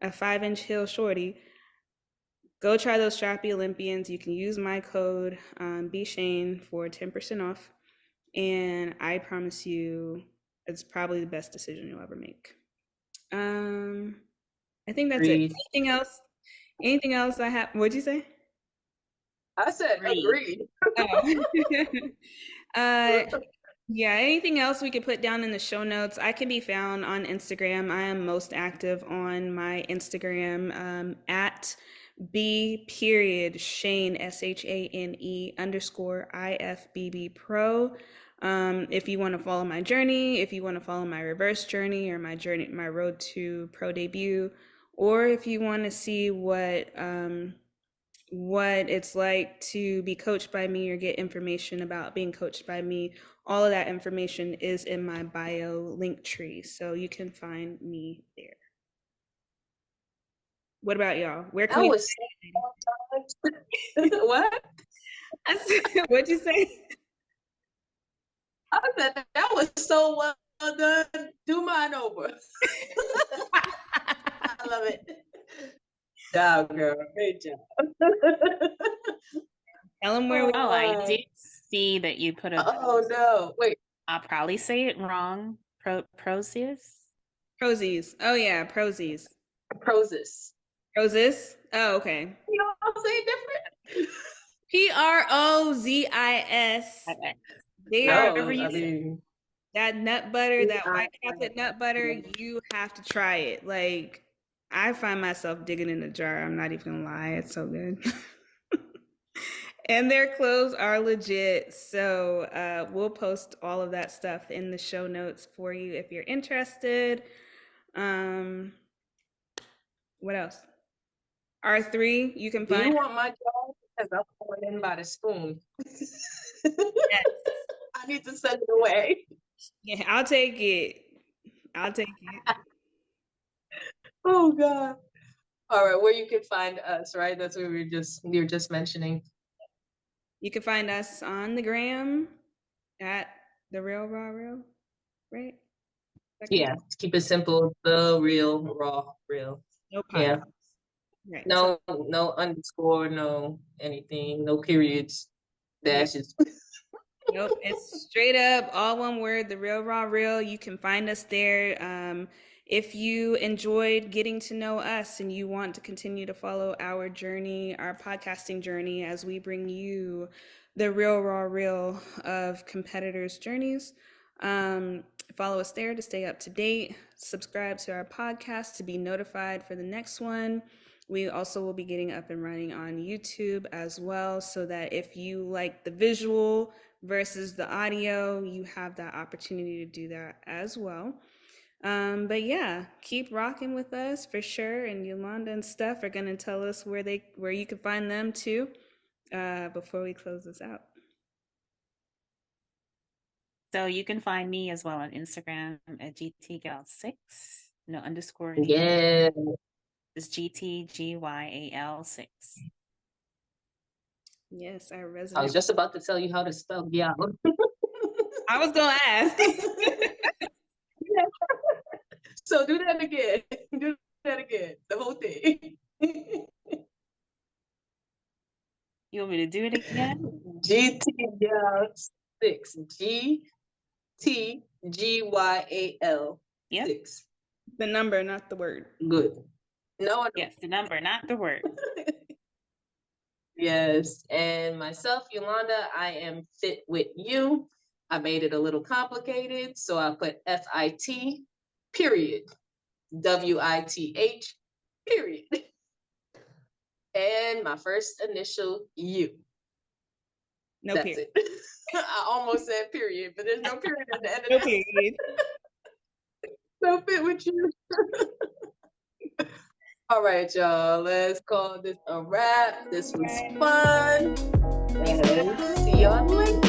a 5-inch heel shorty, go try those Strappy Olympians. You can use my code BShane for 10% off, and I promise you, it's probably the best decision you'll ever make. I think that's it. Agreed. Anything else? Anything else I have? What'd you say? I said Agreed. agreed. Oh. uh, yeah, anything else we could put down in the show notes? I can be found on Instagram. I am most active on my Instagram, at B period Shane, SHANE underscore IFBB Pro. If you want to follow my journey, if you want to follow my reverse journey or my journey, my road to pro debut, or if you want to see what it's like to be coached by me or get information about being coached by me, all of that information is in my bio link tree, so you can find me there. What about y'all? Where can That we was what? What'd you say? I said that was so well done. Do mine over. I love it. Job, girl. Great job. Tell them where we Oh, I did see that you put a Oh post. no. Wait. I'll probably say it wrong. Prosius? Prosies. Oh yeah, prosies. Prozis. Prozis. Oh, okay. You all say it different. Prozis. Okay. They are However No, you I say. mean that nut butter, that I, white chocolate nut butter. You have to try it. Like, I find myself digging in the jar. I'm not even gonna lie. It's so good. And their clothes are legit. So we'll post all of that stuff in the show notes for you if you're interested. What else? R3, you can do find. you want my job? Because I'm going in by the spoon. Yes. I need to send it away. Yeah, I'll take it. I'll take it. Oh God. All right, where you can find us, right? That's what you were just mentioning. You can find us on the gram at the Real Raw Real, right? Yeah, keep it simple. The real, raw, real. No Yeah. podcast. Right. No, no underscore, no anything, no periods, dashes. Nope, it's straight up all one word, the real raw real. You can find us there. If you enjoyed getting to know us and you want to continue to follow our journey, our podcasting journey, as we bring you the real raw real of competitors' journeys, follow us there to stay up to date. Subscribe to our podcast to be notified for the next one. We also will be getting up and running on YouTube as well, so that if you like the visual versus the audio, you have that opportunity to do that as well. But yeah, keep rocking with us for sure. And U-Landa and Steph are gonna tell us where you can find them too, before we close this out. So you can find me as well on Instagram at GTGal6. No underscore. Yeah. It's GTGYAL6. Yes, our resident. I was just about to tell you how to spell gal. I was gonna ask. So do that again. Do that again. The whole thing. You want me to do it again? GTGyal6. GTGYAL6. Yep. The number, not the word. Good. No. Yes, the number, not the word. Yes. And myself, U-Landa, I am fit with you. I made it a little complicated, so I put FIT, period. WITH, period. And my first initial U. No That's period. it. I almost said period, but there's no period at the end of No that. period. So fit with you. All right, y'all. Let's call this a wrap. This was fun. And see y'all later.